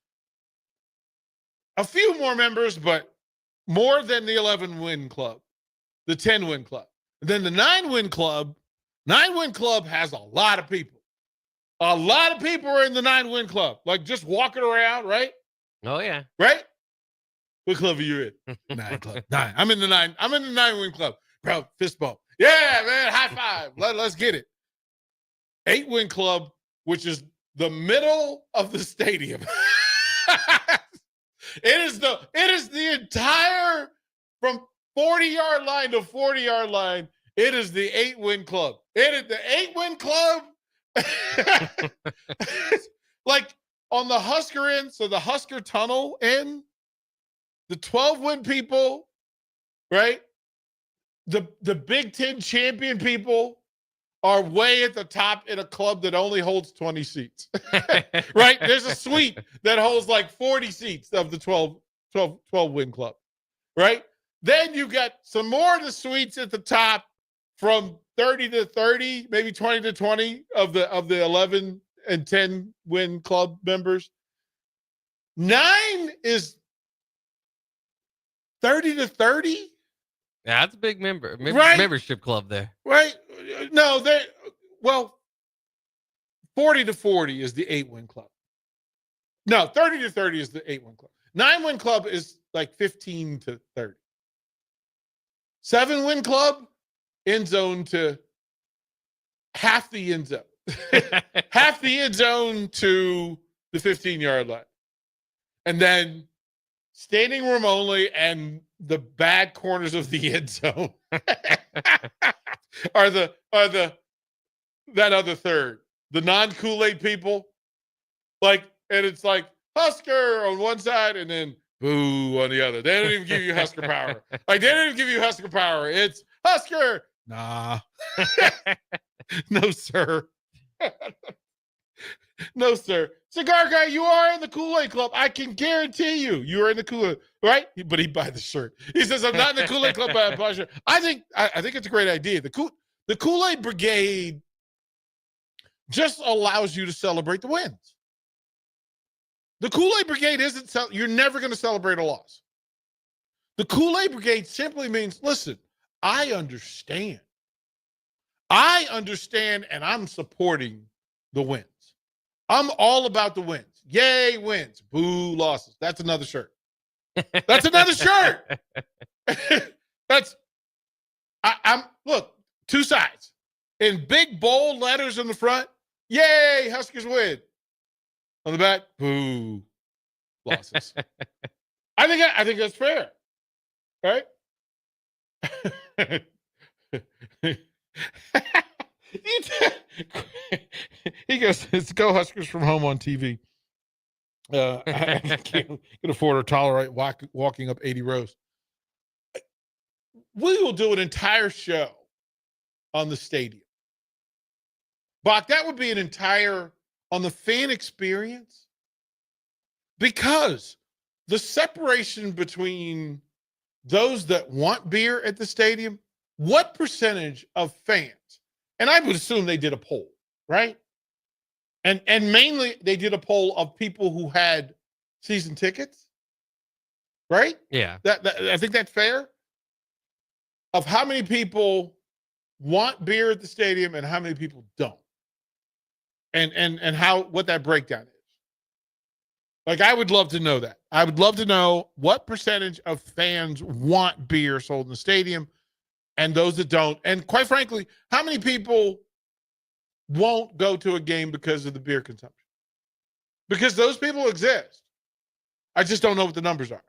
a few more members, but more than the 11-win club, the 10-win club. And then the 9-win club. 9-win club has a lot of people. A lot of people are in the 9-win club, like just walking around, right? Oh yeah, right. What club are you in? 9 club. 9. I'm in the 9. I'm in the 9-win club, bro. Fist bump. Yeah, man. High five. Let's get it. 8-win club, which is the middle of the stadium. It is the entire from 40-yard line to 40-yard line. It is the 8-win club. It is the 8-win club. Like on the Husker end, so the Husker tunnel end, the 12-win people, right? The Big Ten champion people are way at the top in a club that only holds 20 seats, right? There's a suite that holds like 40 seats of the 12-win club, right? Then you got some more of the suites at the top from 30 to 30, maybe 20 to 20 of the 11 and 10 win club members. 9 is 30 to 30. Yeah, that's a big membership club there. Right? No, 40 to 40 is the 8-win club. No, 30 to 30 is the 8-win club. 9-win club is like 15 to 30. 7-win club, end zone to half the end zone. Half the end zone to the 15-yard line. And then standing room only and the bad corners of the end zone are that other third. The non-Kool-Aid people. And it's like Husker on one side and then boo on the other. They don't even give you Husker power. They don't even give you Husker power. It's Husker. Nah. No, sir. No, sir. Cigar guy, you are in the Kool-Aid club. I can guarantee you are in the Kool-Aid, right? But he buy the shirt. He says, I'm not in the Kool-Aid club, but I buy a shirt. I think it's a great idea. The Kool-Aid Brigade just allows you to celebrate the wins. The Kool-Aid Brigade you're never going to celebrate a loss. The Kool-Aid Brigade simply means, listen, I understand. And I'm supporting the wins. I'm all about the wins. Yay, wins. Boo, losses. That's another shirt. That's another shirt. Look, two sides. In big, bold letters on the front, yay, Huskers win. On the back, boo, losses. I think that's fair. Right? He goes, it's Go Huskers from home on TV. I can't afford or tolerate walking up 80 rows. We will do an entire show on the stadium. Bach, that would be an entire on the fan experience, because the separation between those that want beer at the stadium what percentage of fans, and I would assume they did a poll, right? And mainly they did a poll of people who had season tickets, right? Yeah. That I think that's fair. Of how many people want beer at the stadium and how many people don't. And how what that breakdown is. Like, I would love to know that. I would love to know what percentage of fans want beer sold in the stadium and those that don't. And quite frankly, how many people won't go to a game because of the beer consumption? Because those people exist. I just don't know what the numbers are.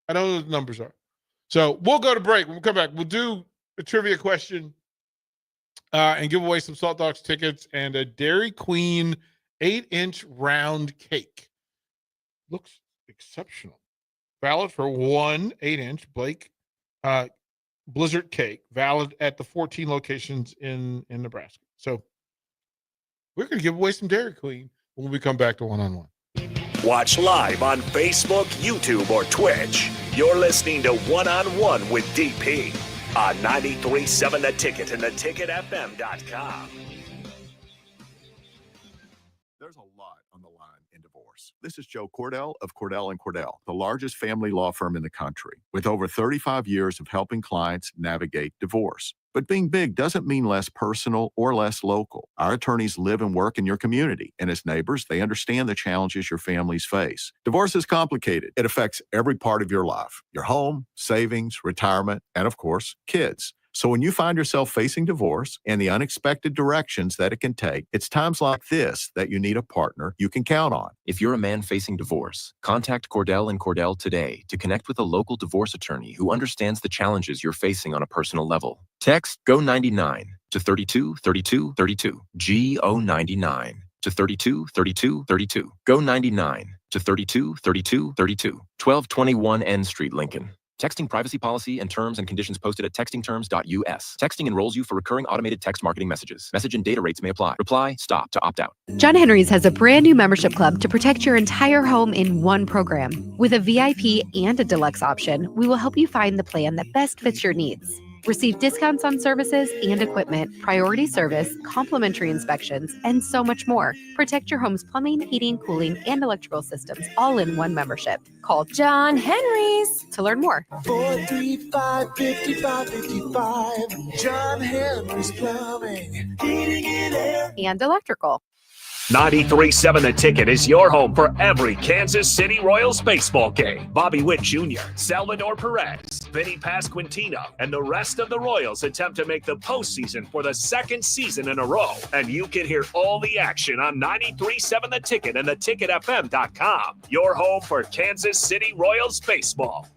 I don't know what the numbers are. So we'll go to break. When we come back, we'll do a trivia question and give away some Salt Dogs tickets and a Dairy Queen 8-inch round cake. Looks exceptional. Valid for one 8-inch Blake Blizzard cake. Valid at the 14 locations in Nebraska. So we're going to give away some Dairy Queen when we come back to One-on-One. Watch live on Facebook, YouTube, or Twitch. You're listening to One-on-One with DP on 93.7 The Ticket and theticketfm.com. There's a lot on the line in divorce. This is Joe Cordell of Cordell & Cordell, the largest family law firm in the country, with over 35 years of helping clients navigate divorce. But being big doesn't mean less personal or less local. Our attorneys live and work in your community, and as neighbors, they understand the challenges your families face. Divorce is complicated. It affects every part of your life, your home, savings, retirement, and of course, kids. So when you find yourself facing divorce and the unexpected directions that it can take, it's times like this that you need a partner you can count on. If you're a man facing divorce, contact Cordell & Cordell today to connect with a local divorce attorney who understands the challenges you're facing on a personal level. Text GO99 to 323232. GO99 to 323232. GO99 to 323232. 1221 N Street, Lincoln. Texting privacy policy and terms and conditions posted at textingterms.us. Texting enrolls you for recurring automated text marketing messages. Message and data rates may apply. Reply, stop to opt out. John Henry's has a brand new membership club to protect your entire home in one program. With a VIP and a deluxe option, we will help you find the plan that best fits your needs. Receive discounts on services and equipment, priority service, complimentary inspections, and so much more. Protect your home's plumbing, heating, cooling, and electrical systems all in one membership. Call John Henry's to learn more. 435-5555. John Henry's Plumbing, Heating and Air. And electrical. 93.7 The Ticket is your home for every Kansas City Royals baseball game. Bobby Witt Jr., Salvador Perez, Vinny Pasquantino, and the rest of the Royals attempt to make the postseason for the second season in a row. And you can hear all the action on 93.7 The Ticket and theticketfm.com. Your home for Kansas City Royals baseball.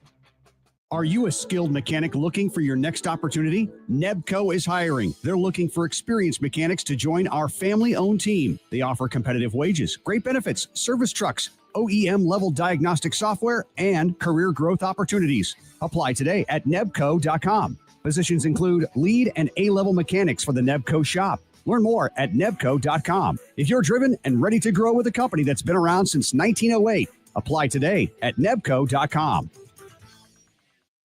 Are you a skilled mechanic looking for your next opportunity? Nebco is hiring. They're looking for experienced mechanics to join our family-owned team. They offer competitive wages, great benefits, service trucks, OEM-level diagnostic software, and career growth opportunities. Apply today at nebco.com. Positions include lead and A-level mechanics for the Nebco shop. Learn more at nebco.com. If you're driven and ready to grow with a company that's been around since 1908, apply today at nebco.com.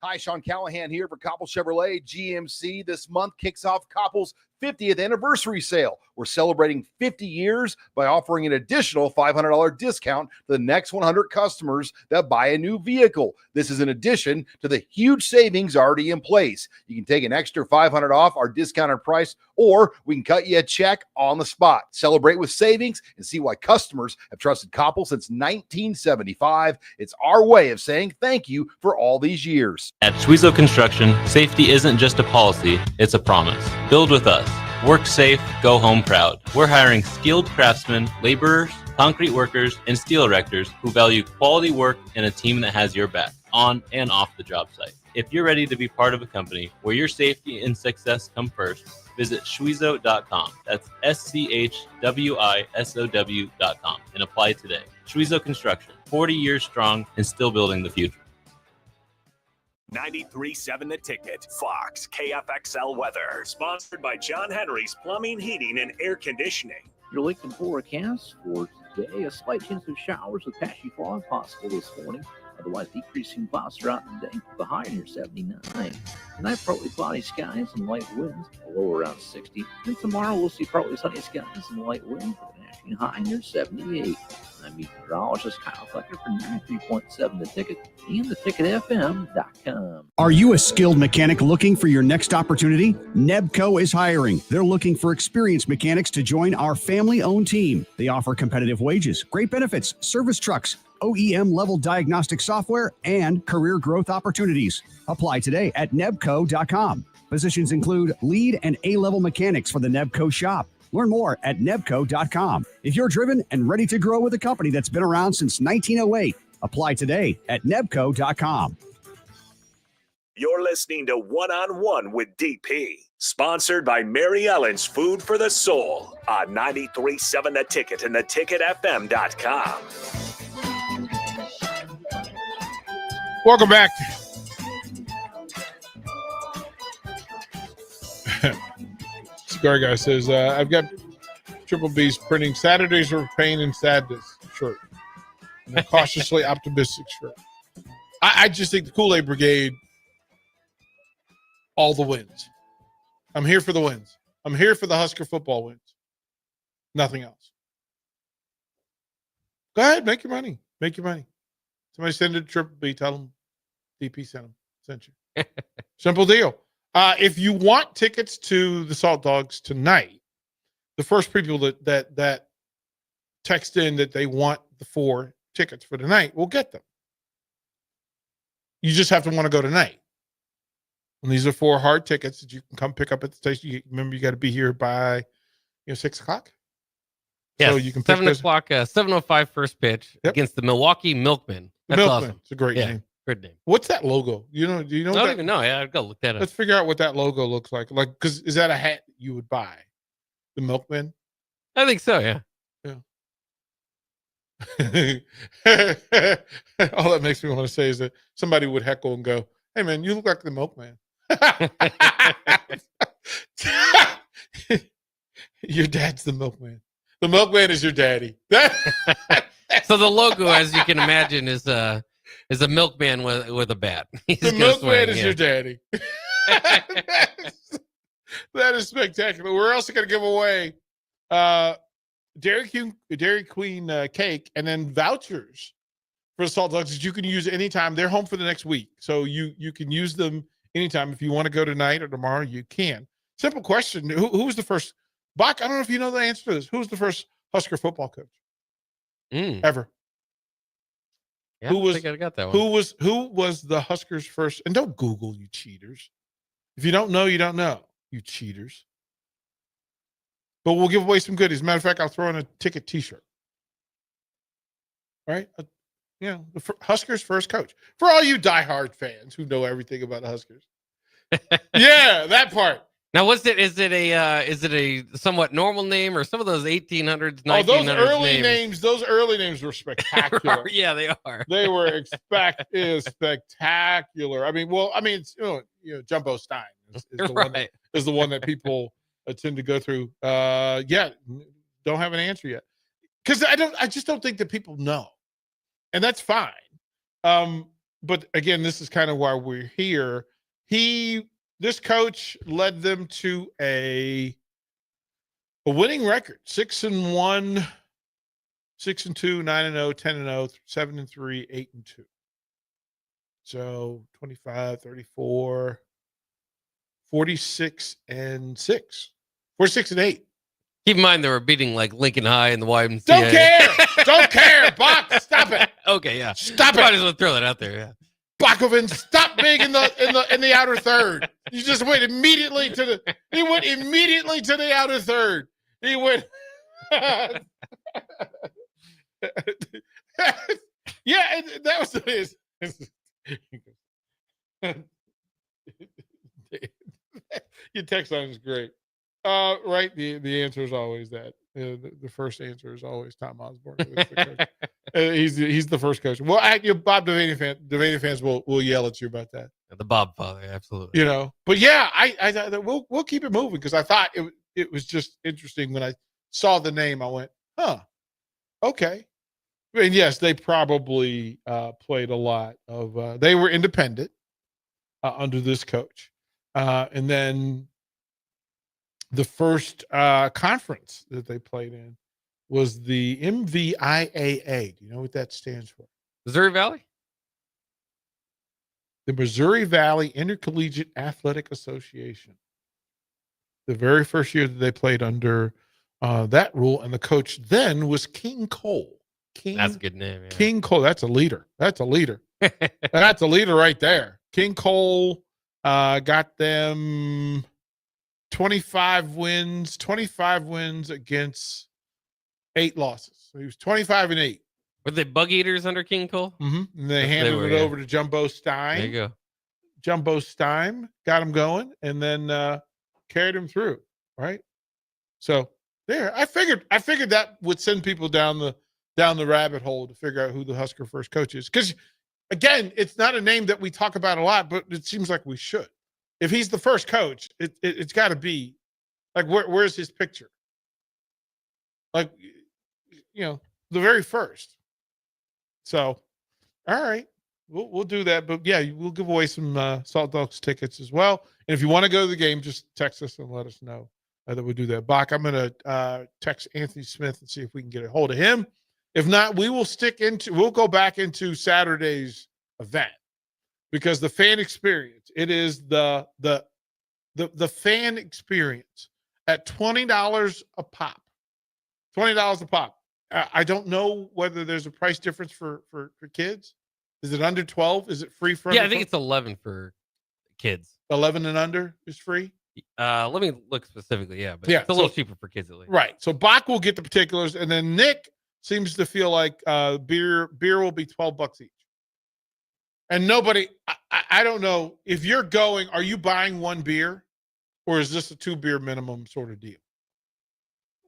Hi, Sean Callahan here for Copple Chevrolet GMC. This month kicks off Copple's 50th anniversary sale. We're celebrating 50 years by offering an additional $500 discount to the next 100 customers that buy a new vehicle. This is in addition to the huge savings already in place. You can take an extra $500 off our discounted price, or we can cut you a check on the spot. Celebrate with savings and see why customers have trusted Copple since 1975. It's our way of saying thank you for all these years. At Schwezo Construction, safety isn't just a policy, it's a promise. Build with us. Work safe, go home proud. We're hiring skilled craftsmen, laborers, concrete workers, and steel erectors who value quality work and a team that has your back on and off the job site. If you're ready to be part of a company where your safety and success come first, visit Schwezo.com. That's SCHWISOW.com and apply today. Schwezo Construction, 40 years strong and still building the future. 93.7 The Ticket, Fox, KFXL weather. Sponsored by John Henry's Plumbing, Heating, and Air Conditioning. Your Lincoln forecast for today, a slight chance of showers with patchy fog possible this morning. otherwise decreasing clouds throughout the day with a high near 79. Tonight, partly cloudy skies and light winds, a low around 60. And tomorrow, we'll see partly sunny skies and light winds with an actually high near 78. I'm meteorologist Kyle Flecker for 93.7 The Ticket and theticketfm.com. Are you a skilled mechanic looking for your next opportunity? Nebco is hiring. They're looking for experienced mechanics to join our family-owned team. They offer competitive wages, great benefits, service trucks, OEM-level diagnostic software, and career growth opportunities. Apply today at nebco.com. Positions include lead and A-level mechanics for the Nebco shop. Learn more at nebco.com. If you're driven and ready to grow with a company that's been around since 1908, apply today at nebco.com. You're listening to One on One with DP, sponsored by Mary Ellen's Food for the Soul on 93.7 The Ticket and theticketfm.com. Welcome back. Cigar Guy says, I've got Triple B's printing Saturdays of Pain and Sadness shirt. And a cautiously optimistic shirt. I just think the Kool-Aid Brigade, all the wins. I'm here for the wins. I'm here for the Husker football wins. Nothing else. Go ahead, make your money. Make your money. Somebody send it to Triple B. Tell them DP sent you. Simple deal. If you want tickets to the Salt Dogs tonight, the first people that text in that they want the 4 tickets for tonight will get them. You just have to want to go tonight. And these are 4 hard tickets that you can come pick up at the station. Remember, you got to be here by 6 o'clock. Yeah, so you can 7 o'clock, 7:05 first pitch against the Milwaukee Milkmen. That's Milkmen. awesome. It's a great name. Good name. What's that logo? Do you know? I don't even know. Yeah, I've got to look that up. Let's figure out what that logo looks like. Like, because is that a hat you would buy? The Milkman? I think so. Yeah. All that makes me want to say is that somebody would heckle and go, "Hey, man, you look like the Milkman." Your dad's the Milkman. The Milkman is your daddy. So the logo, as you can imagine, is a milkman with a bat. The Milkman is your daddy. That is spectacular. We're also going to give away Dairy Queen cake and then vouchers for the Salt Dogs that you can use anytime. They're home for the next week, so you can use them anytime. If you want to go tonight or tomorrow, you can. Simple question: Who was the first? Bach, I don't know if you know the answer to this. Who was the first Husker football coach ever? Yeah, I think I got that one. Who was the Huskers' first? And don't Google, you cheaters. If you don't know, you don't know, you cheaters. But we'll give away some goodies. Matter of fact, I'll throw in a ticket T-shirt. Right? The Huskers' first coach. For all you diehard fans who know everything about the Huskers. Yeah, that part. Now, is it a somewhat normal name or some of those 1800s, 1900s those early names were spectacular. Yeah, they are. They were spectacular. It's Jumbo Stein is the one that people tend to go through. Don't have an answer yet because I just don't think that people know, and that's fine. But again, this is kind of why we're here. This coach led them to a winning record: 6-1, 6-2, 9-0, 10-0, 7-3, 8-2. So 25, 34, 46 and 6, 46 and 8. Keep in mind they were beating like Lincoln High and the YMCA. Don't care, Bach. Stop it. Okay, yeah. Stop it. Might as well throw that out there. Yeah. Bakoven, stop being in the outer third. You just went immediately to the outer third. He went yeah, and that was his. Your text line is great. Right, the answer is always that. The first answer is always Tom Osborne. He's the first coach. Well, Bob Devaney fans will yell at you about that. The Bob father, absolutely. But yeah, we'll keep it moving because I thought it was just interesting when I saw the name. I went, huh, okay. And yes, they probably played a lot of. They were independent under this coach, and then the first conference that they played in was the MVIAA. Do you know what that stands for? Missouri Valley? The Missouri Valley Intercollegiate Athletic Association. The very first year that they played under that rule, and the coach then was King Cole. That's a good name. Yeah. King Cole. That's a leader. That's a leader. That's a leader right there. King Cole got them 25 wins against 8 losses. So he was 25-8. Were they bug eaters under King Cole? Mm-hmm. And they handed it over to Jumbo Stein. There you go. Jumbo Stein got him going, and then carried him through. Right. So there, I figured that would send people down the rabbit hole to figure out who the Husker first coach is. Because again, it's not a name that we talk about a lot, but it seems like we should. If he's the first coach, it's got to be like, where's his picture? Like, the very first. So, all right, we'll do that. But yeah, we'll give away some Salt Dogs tickets as well. And if you want to go to the game, just text us and let us know that we'll do that. Bach, I'm going to text Anthony Smith and see if we can get a hold of him. If not, we'll go back into Saturday's event, because the fan experience, it is the fan experience at $20 a pop. $20 a pop. I don't know whether there's a price difference for kids. Is it under 12? Is it free for? Yeah, I think it's 11 for kids. 11 and under is free. Let me look specifically. Yeah, but yeah, it's a little cheaper for kids at least. Right. So Bach will get the particulars, and then Nick seems to feel like beer will be $12 each. And nobody, I don't know if you're going. Are you buying one beer, or is this a 2 beer minimum sort of deal?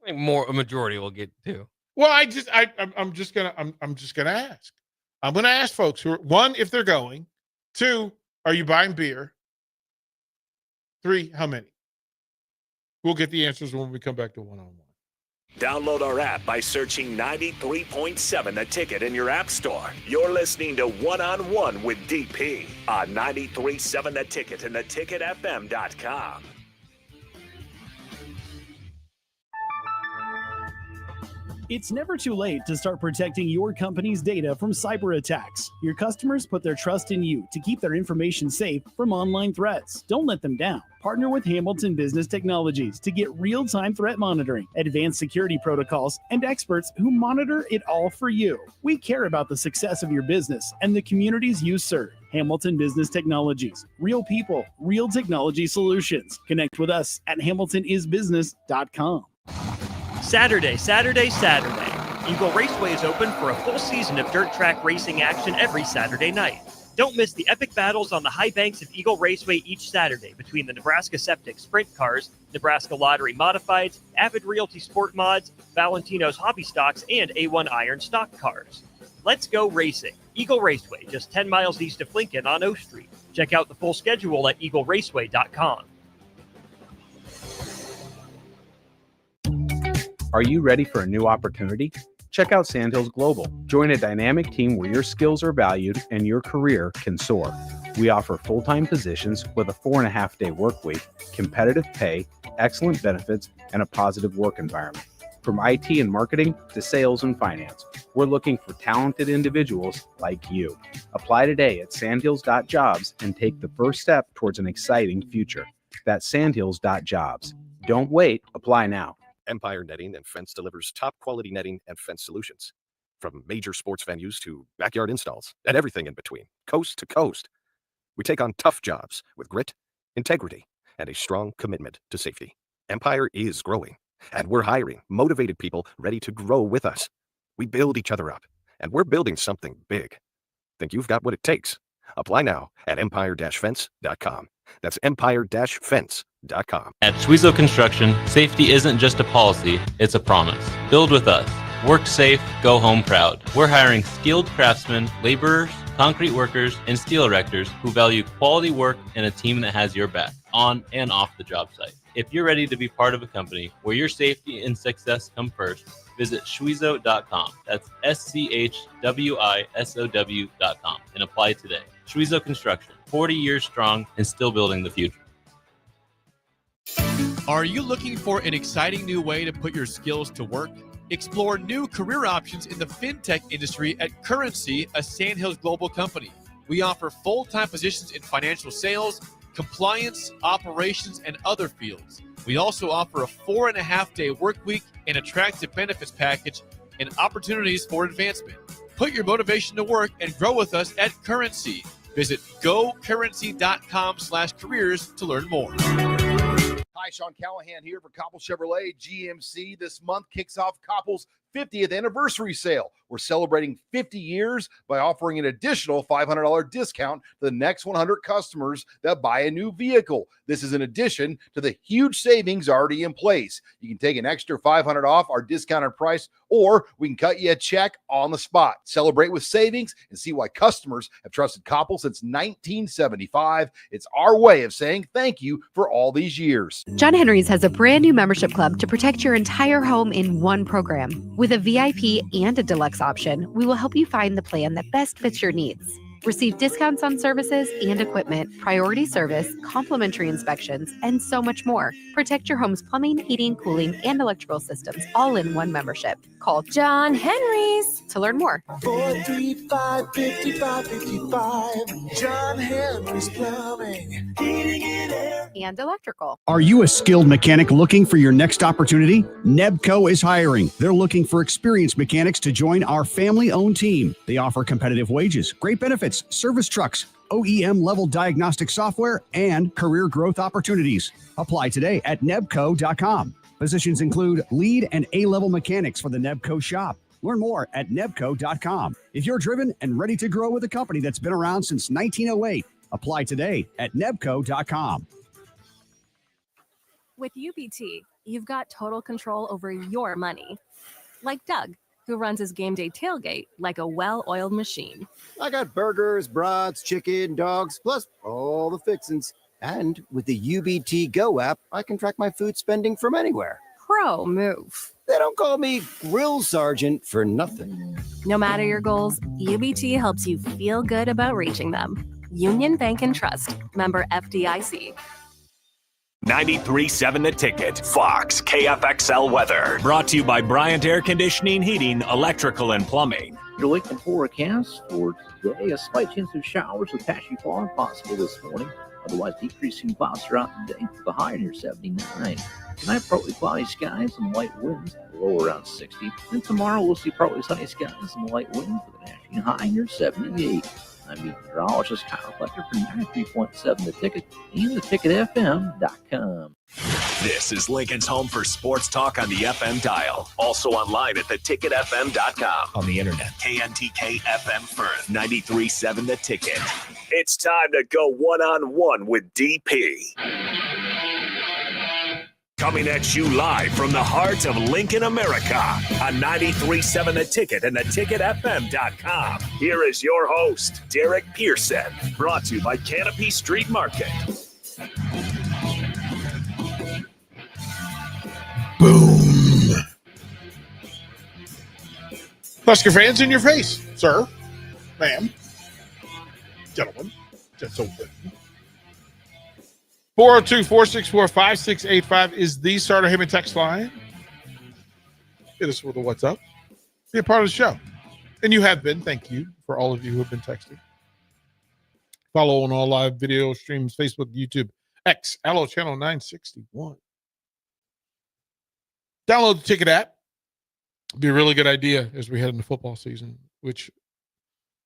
I think a majority will get 2. Well, I'm just gonna ask. I'm gonna ask folks who are, 1, if they're going. 2, are you buying beer? 3, how many? We'll get the answers when we come back to one-on-one. Download our app by searching 93.7 The Ticket in your app store. You're listening to One-on-One with DP on 93.7 The Ticket and theticketfm.com. It's never too late to start protecting your company's data from cyber attacks. Your customers put their trust in you to keep their information safe from online threats. Don't let them down. Partner with Hamilton Business Technologies to get real-time threat monitoring, advanced security protocols, and experts who monitor it all for you. We care about the success of your business and the communities you serve. Hamilton Business Technologies. Real people, real technology solutions. Connect with us at hamiltonisbusiness.com. Saturday. Eagle Raceway is open for a full season of dirt track racing action every Saturday night. Don't miss the epic battles on the high banks of Eagle Raceway each Saturday between the Nebraska Septic Sprint Cars, Nebraska Lottery Modifieds, Avid Realty Sport Mods, Valentino's Hobby Stocks, and A1 Iron Stock Cars. Let's go racing. Eagle Raceway, just 10 miles east of Lincoln on O Street. Check out the full schedule at eagleraceway.com. Are you ready for a new opportunity? Check out Sandhills Global. Join a dynamic team where your skills are valued and your career can soar. We offer full-time positions with a 4.5-day work week, competitive pay, excellent benefits, and a positive work environment. From IT and marketing to sales and finance, we're looking for talented individuals like you. Apply today at sandhills.jobs and take the first step towards an exciting future. That's sandhills.jobs. Don't wait. Apply now. Empire Netting and Fence delivers top quality netting and fence solutions. From major sports venues to backyard installs and everything in between, coast to coast. We take on tough jobs with grit, integrity, and a strong commitment to safety. Empire is growing, and we're hiring motivated people ready to grow with us. We build each other up, and we're building something big. Think you've got what it takes? Apply now at empire-fence.com. That's empire-fence.com. At Schwezo Construction, safety isn't just a policy, it's a promise. Build with us. Work safe, go home proud. We're hiring skilled craftsmen, laborers, concrete workers, and steel erectors who value quality work and a team that has your back on and off the job site. If you're ready to be part of a company where your safety and success come first, visit Schwizo.com. That's SCHWISOW.com and apply today. Schwizo Construction, 40 years strong and still building the future. Are you looking for an exciting new way to put your skills to work? Explore new career options in the fintech industry at Currency, a Sandhills Global company. We offer full-time positions in financial sales, compliance, operations, and other fields. We also offer a 4.5-day work week, an attractive benefits package, and opportunities for advancement. Put your motivation to work and grow with us at Currency. Visit gocurrency.com/careers to learn more. Hi, Sean Callahan here for Copple Chevrolet GMC. This month kicks off Copple's 50th anniversary sale. We're celebrating 50 years by offering an additional $500 discount to the next 100 customers that buy a new vehicle. This is in addition to the huge savings already in place. You can take an extra $500 off our discounted price, or we can cut you a check on the spot. Celebrate with savings and see why customers have trusted Copple since 1975. It's our way of saying thank you for all these years. John Henry's has a brand new membership club to protect your entire home in one program. With a VIP and a deluxe option, we will help you find the plan that best fits your needs. Receive discounts on services and equipment, priority service, complimentary inspections, and so much more. Protect your home's plumbing, heating, cooling, and electrical systems all in one membership. Call John Henry's to learn more. 435-5555. John Henry's Plumbing, Heating and Air. And electrical. Are you a skilled mechanic looking for your next opportunity? Nebco is hiring. They're looking for experienced mechanics to join our family-owned team. They offer competitive wages, great benefits, service trucks, OEM-level diagnostic software, and career growth opportunities. Apply today at nebco.com. Positions include lead and A-level mechanics for the Nebco shop. Learn more at nebco.com. If you're driven and ready to grow with a company that's been around since 1908, apply today at nebco.com. With UBT, you've got total control over your money. Like Doug, who runs his game day tailgate like a well-oiled machine. I got burgers, brats, chicken, dogs, plus all the fixins. And with the UBT Go app, I can track my food spending from anywhere. Pro move. They don't call me Grill Sergeant for nothing. No matter your goals, UBT helps you feel good about reaching them. Union Bank and Trust. Member FDIC. 93.7 The Ticket, Fox, KFXL weather. Brought to you by Bryant Air Conditioning, Heating, Electrical, and Plumbing. Your late forecast for today, a slight chance of showers with patchy fog possible this morning. Otherwise, decreasing clouds throughout the day, the high near 79. Tonight, partly cloudy skies and light winds, low around 60. And tomorrow, we'll see partly sunny skies and light winds with an ashing high near 78. I'm meteorologist Kyle Fletcher for 93.7 The Ticket and theticketfm.com. This is Lincoln's home for sports talk on the FM dial. Also online at theticketfm.com. On the internet, KNTK FM Firth, 93.7 The Ticket. It's time to go one-on-one with DP. Coming at you live from the heart of Lincoln, America on 93.7 The Ticket and theticketfm.com. Here is your host, Derek Pearson, brought to you by Canopy Street Market. Boom. Husker fans in your face, sir, ma'am, gentlemen, gentlemen. 402-464-5685 is the Starter Heyman text line. Hit us with a what's up. Be a part of the show. And you have been. Thank you for all of you who have been texting. Follow on all live video streams, Facebook, YouTube, X, Allo Channel 961. Download the Ticket app. Be a really good idea as we head into football season, which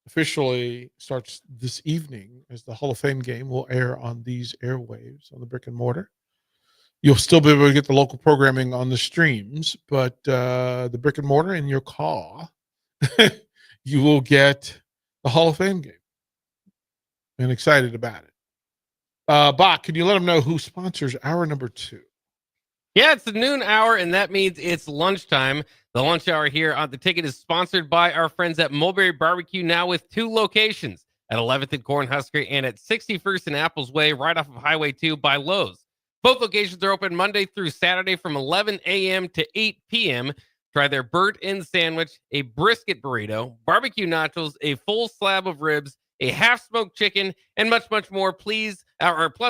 officially starts this evening as the Hall of Fame game will air on these airwaves on the brick and mortar. You'll still be able to get the local programming on the streams, but the brick and mortar in your car, you will get the Hall of Fame game. And excited about it. Bach, can you let them know who sponsors hour number 2? Yeah, it's the noon hour, and that means it's lunchtime. The lunch hour here on The Ticket is sponsored by our friends at Mulberry Barbecue, now with 2 locations, at 11th and Cornhusker and at 61st and Apples Way, right off of Highway 2 by Lowe's. Both locations are open Monday through Saturday from 11 a.m. to 8 p.m. Try their bird-in sandwich, a brisket burrito, barbecue nachos, a full slab of ribs, a half-smoked chicken, and much, much more. Plus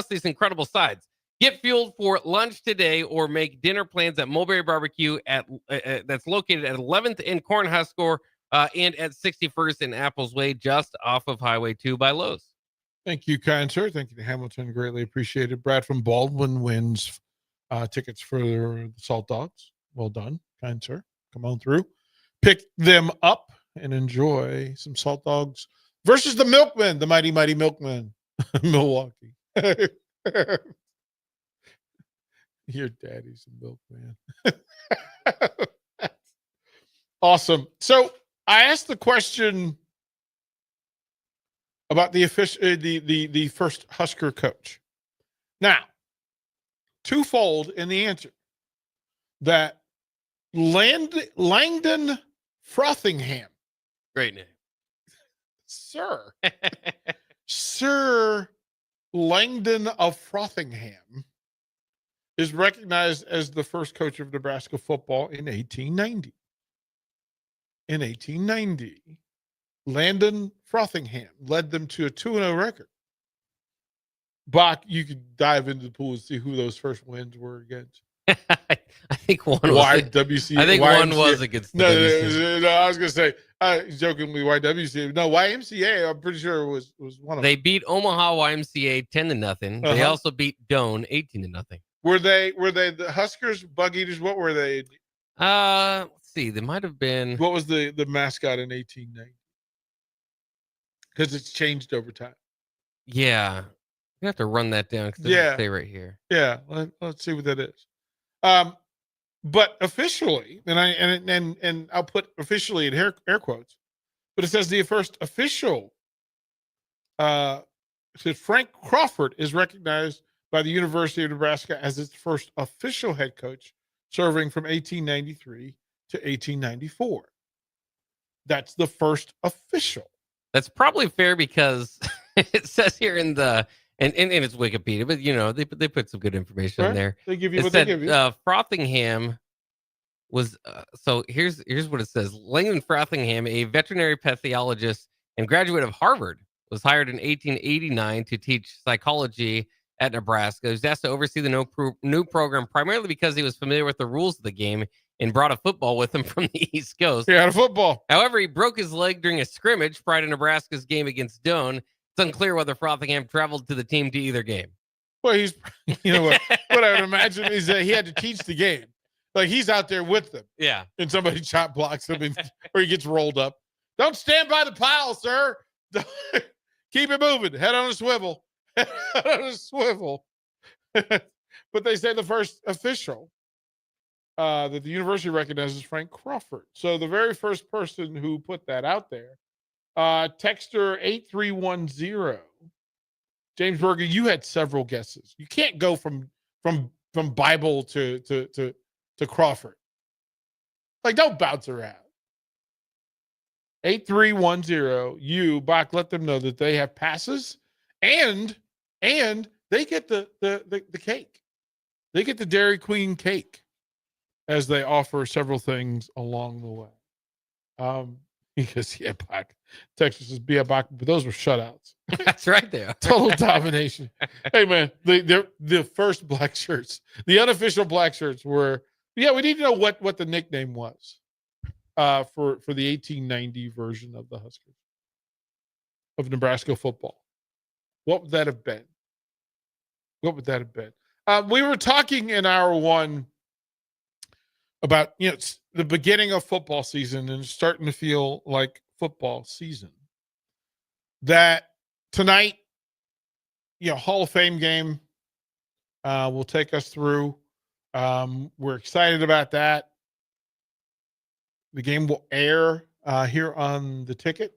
these incredible sides. Get fueled for lunch today or make dinner plans at Mulberry Barbecue that's located at 11th in Cornhusker and at 61st in Apples Way, just off of Highway 2 by Lowe's. Thank you, kind sir. Thank you to Hamilton. Greatly appreciated. Brad from Baldwin wins tickets for the Salt Dogs. Well done, kind sir. Come on through. Pick them up and enjoy some Salt Dogs versus the Milkmen, the mighty, mighty Milkmen, Milwaukee. Your daddy's a milkman. Awesome. So I asked the question about the first Husker coach. Now, twofold in the answer. That Langdon Frothingham. Great name. Sir. Sir Langdon of Frothingham is recognized as the first coach of Nebraska football in 1890. In 1890, Landon Frothingham led them to a 2-0 record. Bach, you could dive into the pool and see who those first wins were against. I think one was YWCA. I think YMCA. one was against the WCA. No, I was going to say, jokingly, YWCA. No, YMCA, I'm pretty sure was one of them. They beat Omaha YMCA 10-0. They also beat Doane 18-0. Were they the Huskers, Bug Eaters? What were they? Let's see. They might have been. What was the mascot in 1890? Because it's changed over time. Yeah, you have to run that down because it doesn't stay right here. Yeah, let's see what that is. But officially, and I'll put officially in air quotes, but it says the first official. Said Frank Crawford is recognized by the University of Nebraska as its first official head coach, serving from 1893 to 1894. That's the first official. That's probably fair because it says here in the and it's Wikipedia, but you know they put some good information in there. They give you it what said, they give you. Frothingham was so here's what it says. Langdon Frothingham, a veterinary pathologist and graduate of Harvard, was hired in 1889 to teach psychology at Nebraska. He was asked to oversee the new program primarily because he was familiar with the rules of the game and brought a football with him from the East Coast. Yeah, a football. However, he broke his leg during a scrimmage prior to Nebraska's game against Doane. It's unclear whether Frothingham traveled to the team to either game. Well, he's, you know what I would imagine is that he had to teach the game. Like he's out there with them. Yeah. And somebody chop blocks him or he gets rolled up. Don't stand by the pile, sir. Keep it moving. Head on a swivel. Head on a swivel. But they say the first official that the university recognizes Frank Crawford. So the very first person who put that out there, Texter 8310. James Berger, you had several guesses. You can't go from Bible to Crawford. Like, don't bounce around. 8310, you, Bach, let them know that they have passes and they get the cake. They get the Dairy Queen cake as they offer several things along the way. Because, yeah, Bach, Texas is Bach, but those were shutouts. That's right there. Total domination. Hey, man, the first black shirts, the unofficial black shirts were, we need to know what the nickname was for the 1890 version of the Huskers, of Nebraska football. What would that have been? What would that have been? We were talking in hour one about, it's the beginning of football season and it's starting to feel like football season. That tonight, Hall of Fame game will take us through. We're excited about that. The game will air here on the ticket.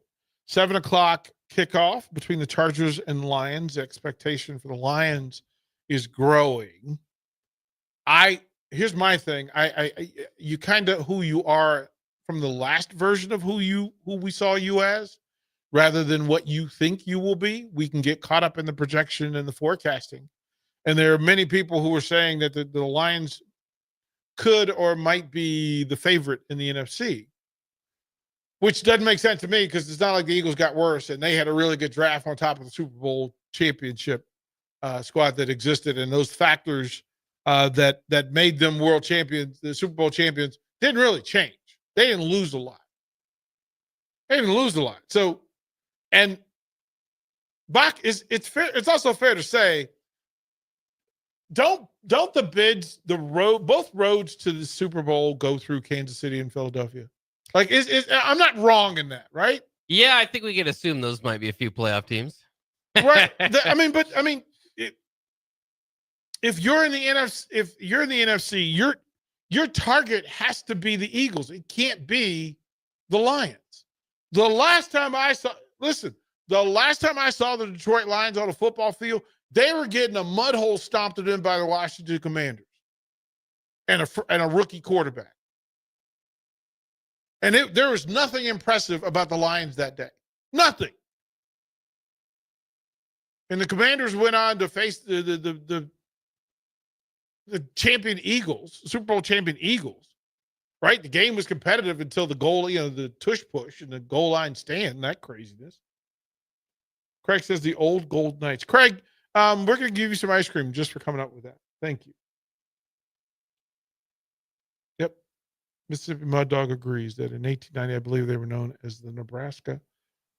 7:00 kickoff between the Chargers and Lions. The expectation for the Lions is growing. Here's my thing. You kind of who you are from the last version of who we saw you as, rather than what you think you will be. We can get caught up in the projection and the forecasting And there are many people who are saying that the Lions could or might be the favorite in the NFC, which doesn't make sense to me because it's not like the Eagles got worse and they had a really good draft on top of the Super Bowl championship squad that existed, and those factors that made them world champions, the Super Bowl champions, didn't really change. They didn't lose a lot. So, and Bach it's fair. It's also fair to say, don't the bids, both roads to the Super Bowl go through Kansas City and Philadelphia? Like, I'm not wrong in that, right? Yeah, I think we can assume those might be a few playoff teams. Right. If you're in the NFC, your target has to be the Eagles. It can't be the Lions. The last time I saw the Detroit Lions on a football field, they were getting a mud hole stomped in by the Washington Commanders and a rookie quarterback. And there was nothing impressive about the Lions that day. Nothing. And the Commanders went on to face the champion Eagles, Super Bowl champion Eagles, right? The game was competitive until the goal, the tush push and the goal line stand, that craziness. Craig says the old gold Knights. Craig, we're going to give you some ice cream just for coming up with that. Thank you. Yep. Mississippi Mud Dog agrees that in 1890, I believe they were known as the Nebraska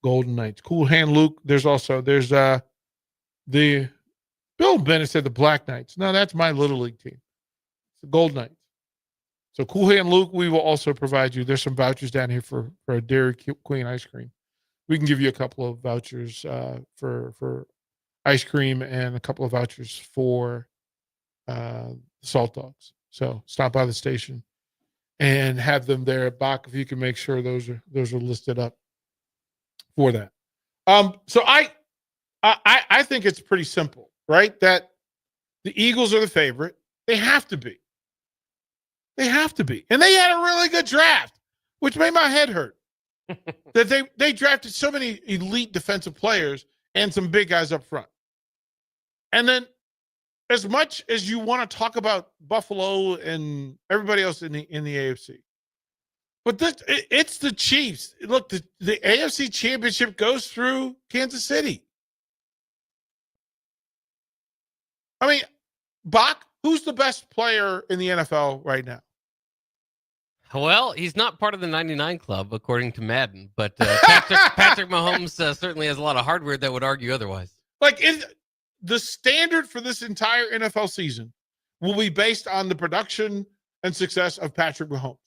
Golden Knights. Cool Hand Luke. There's the Bill Bennett said the Black Knights. No, that's my Little League team. It's the Gold Knights. So Cool Hand Luke, we will also provide you. There's some vouchers down here for a Dairy Queen ice cream. We can give you a couple of vouchers for ice cream and a couple of vouchers for salt dogs. So stop by the station and have them there at Bach if you can make sure those are listed up for that. So I think it's pretty simple, right? That the Eagles are the favorite. They have to be. And they had a really good draft, which made my head hurt. That they drafted so many elite defensive players and some big guys up front. And then as much as you want to talk about Buffalo and everybody else in the AFC, but it's the Chiefs. Look, the AFC Championship goes through Kansas City. I mean, Bach, who's the best player in the NFL right now? Well, he's not part of the 99 club, according to Madden, but Patrick Mahomes certainly has a lot of hardware that would argue otherwise. Like, the standard for this entire NFL season will be based on the production and success of Patrick Mahomes.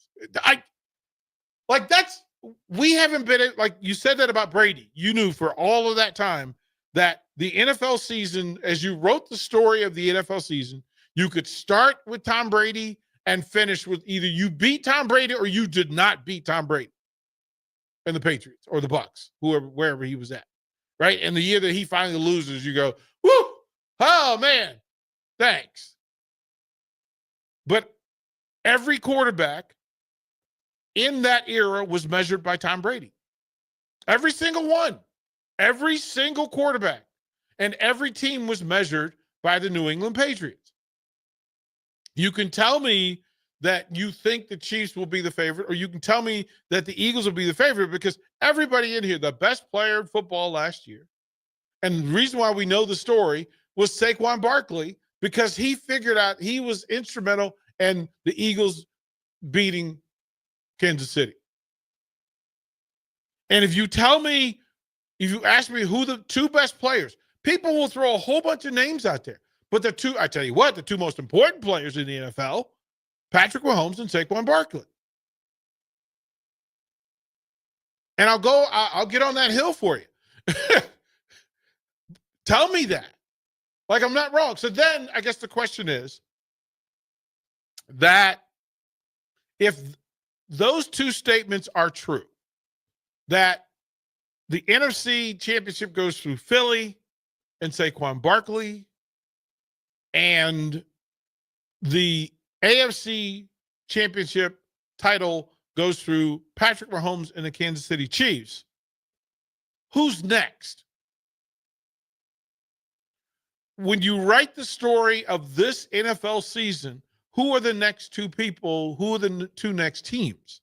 We haven't been, like you said that about Brady. You knew for all of that time that the NFL season, as you wrote the story of the NFL season, you could start with Tom Brady and finish with either you beat Tom Brady or you did not beat Tom Brady and the Patriots or the Bucks, wherever he was at, right? And the year that he finally loses, you go, whoo, oh, man, thanks. But every quarterback in that era was measured by Tom Brady. Every single one. Every single quarterback. And every team was measured by the New England Patriots. You can tell me that you think the Chiefs will be the favorite, or you can tell me that the Eagles will be the favorite, because everybody in here, the best player in football last year, and the reason why we know the story was Saquon Barkley, because he figured out he was instrumental in the Eagles beating Kansas City. And if you ask me who the two best players, people will throw a whole bunch of names out there. But I tell you what, the two most important players in the NFL, Patrick Mahomes and Saquon Barkley. And I'll get on that hill for you. Tell me that. Like, I'm not wrong. So then I guess the question is that if those two statements are true, that the NFC Championship goes through Philly and Saquon Barkley, and the AFC Championship title goes through Patrick Mahomes and the Kansas City Chiefs, who's next? when you write the story of this NFL season, who are the next two people? Who are the two next teams?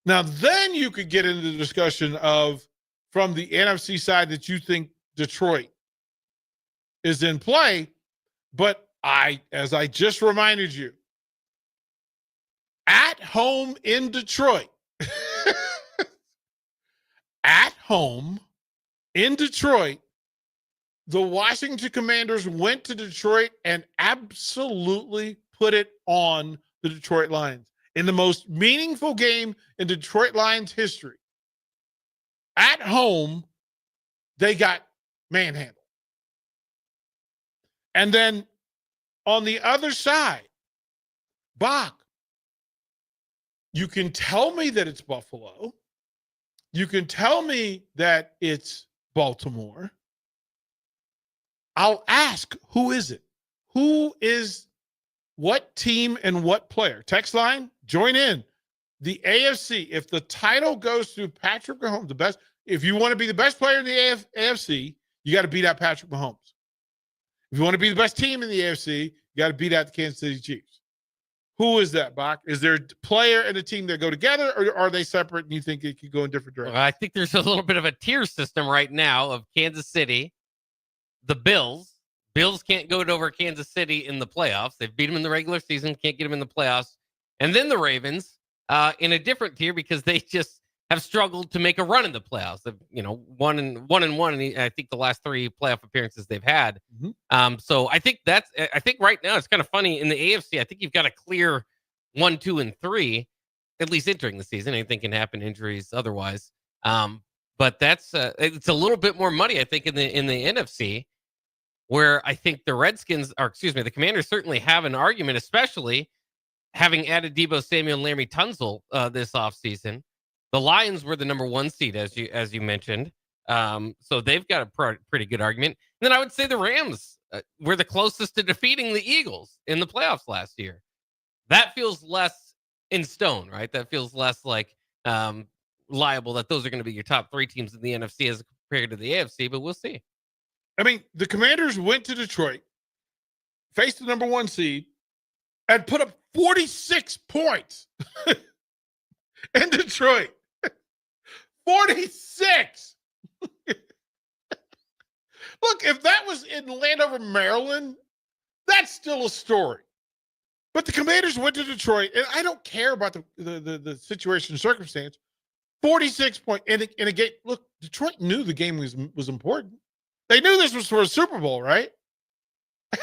Now, then you could get into the discussion of, from the NFC side, that you think Detroit is in play. But as I just reminded you, at home in Detroit, at home in Detroit, the Washington Commanders went to Detroit and absolutely put it on the Detroit Lions in the most meaningful game in Detroit Lions history. At home, they got manhandled. And then on the other side, Bach, you can tell me that it's Buffalo. You can tell me that it's Baltimore. I'll ask, who is it? Who is what team and what player? Text line, join in. The AFC, if the title goes to Patrick Mahomes, the best, if you want to be the best player in the AFC, you got to beat out Patrick Mahomes. If you want to be the best team in the AFC, you got to beat out the Kansas City Chiefs. Who is that, Bach? Is there a player and a team that go together, or are they separate and you think it could go in different directions? Well, I think there's a little bit of a tier system right now of Kansas City, the Bills. Bills can't go over Kansas City in the playoffs. They've beat them in the regular season, can't get them in the playoffs. And then the Ravens in a different tier because they just have struggled to make a run in the playoffs. They've, one and one, and I think the last three playoff appearances they've had. Mm-hmm. So I think right now it's kind of funny in the AFC. I think you've got a clear 1, 2, and 3, at least entering the season. Anything can happen, injuries otherwise. But that's it's a little bit more money, I think, in the NFC, where I think the Commanders certainly have an argument, especially having added Deebo Samuel and Laremy Tunsil this offseason. The Lions were the number 1 seed, as you mentioned. So they've got a pretty good argument. And then I would say the Rams were the closest to defeating the Eagles in the playoffs last year. That feels less in stone, right? That feels less like liable that those are going to be your top 3 teams in the NFC as compared to the AFC, but we'll see. I mean, the Commanders went to Detroit, faced the number 1 seed, and put up 46 points in Detroit. 46. Look, if that was in Landover, Maryland, that's still a story. But the Commanders went to Detroit, and I don't care about the situation and circumstance. 46 points in a game. Look, Detroit knew the game was important. They knew this was for a Super Bowl, right? They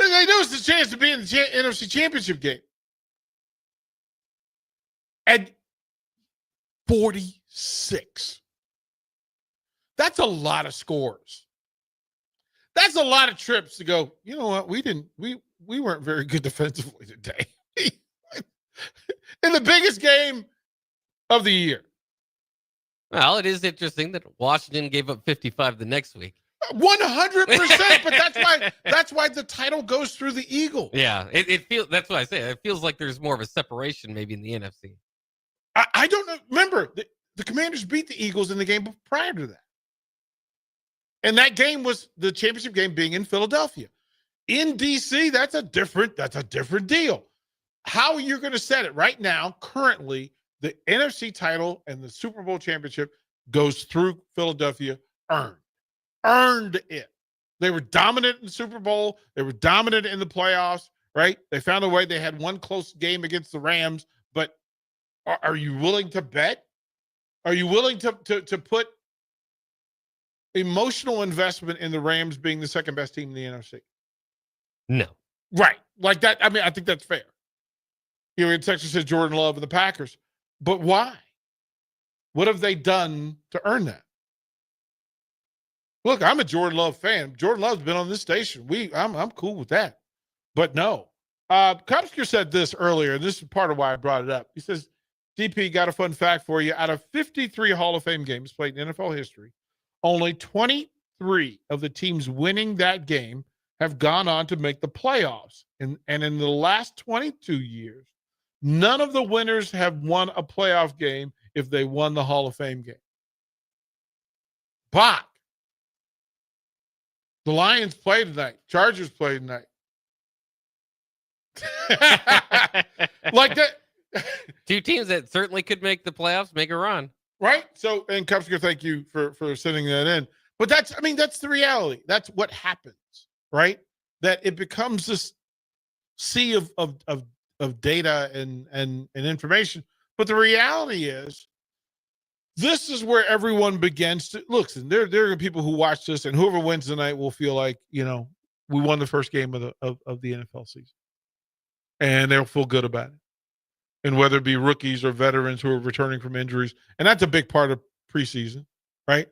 knew it was the chance to be in the NFC Championship game. And 46. That's a lot of scores. That's a lot of trips to go, you know what? We weren't very good defensively today. In the biggest game of the year. Well, it is interesting that Washington gave up 55 the next week. 100%, but that's why the title goes through the Eagles. Yeah, it feels. That's what I say. It feels like there's more of a separation maybe in the NFC. I don't know. Remember, the Commanders beat the Eagles in the game prior to that, and that game was the championship game being in Philadelphia. In DC, that's a different deal. How you're going to set it right now? Currently, the NFC title and the Super Bowl championship goes through Philadelphia. Earned it. They were dominant in the Super Bowl. They were dominant in the playoffs, right? They found a way. They had one close game against the Rams, but are you willing to bet? Are you willing to put emotional investment in the Rams being the second best team in the NFC? No. Right. Like that. I mean, I think that's fair. In Texas says Jordan Love and the Packers. But why? What have they done to earn that? Look, I'm a Jordan Love fan. Jordan Love's been on this station. I'm cool with that. But no. Kopsker said this earlier, and this is part of why I brought it up. He says, DP, got a fun fact for you. Out of 53 Hall of Fame games played in NFL history, only 23 of the teams winning that game have gone on to make the playoffs. And in the last 22 years, none of the winners have won a playoff game if they won the Hall of Fame game. But The Lions play tonight. Chargers play tonight. Like that. Two teams that certainly could make the playoffs, make a run. Right? So, and Kupsker, thank you for sending that in. But that's the reality. That's what happens, right? That it becomes this sea of data and information. But the reality is, this is where everyone begins to look. And there are people who watch this, and whoever wins tonight will feel like, we won the first game of the NFL season, and they'll feel good about it. And whether it be rookies or veterans who are returning from injuries, and that's a big part of preseason, right?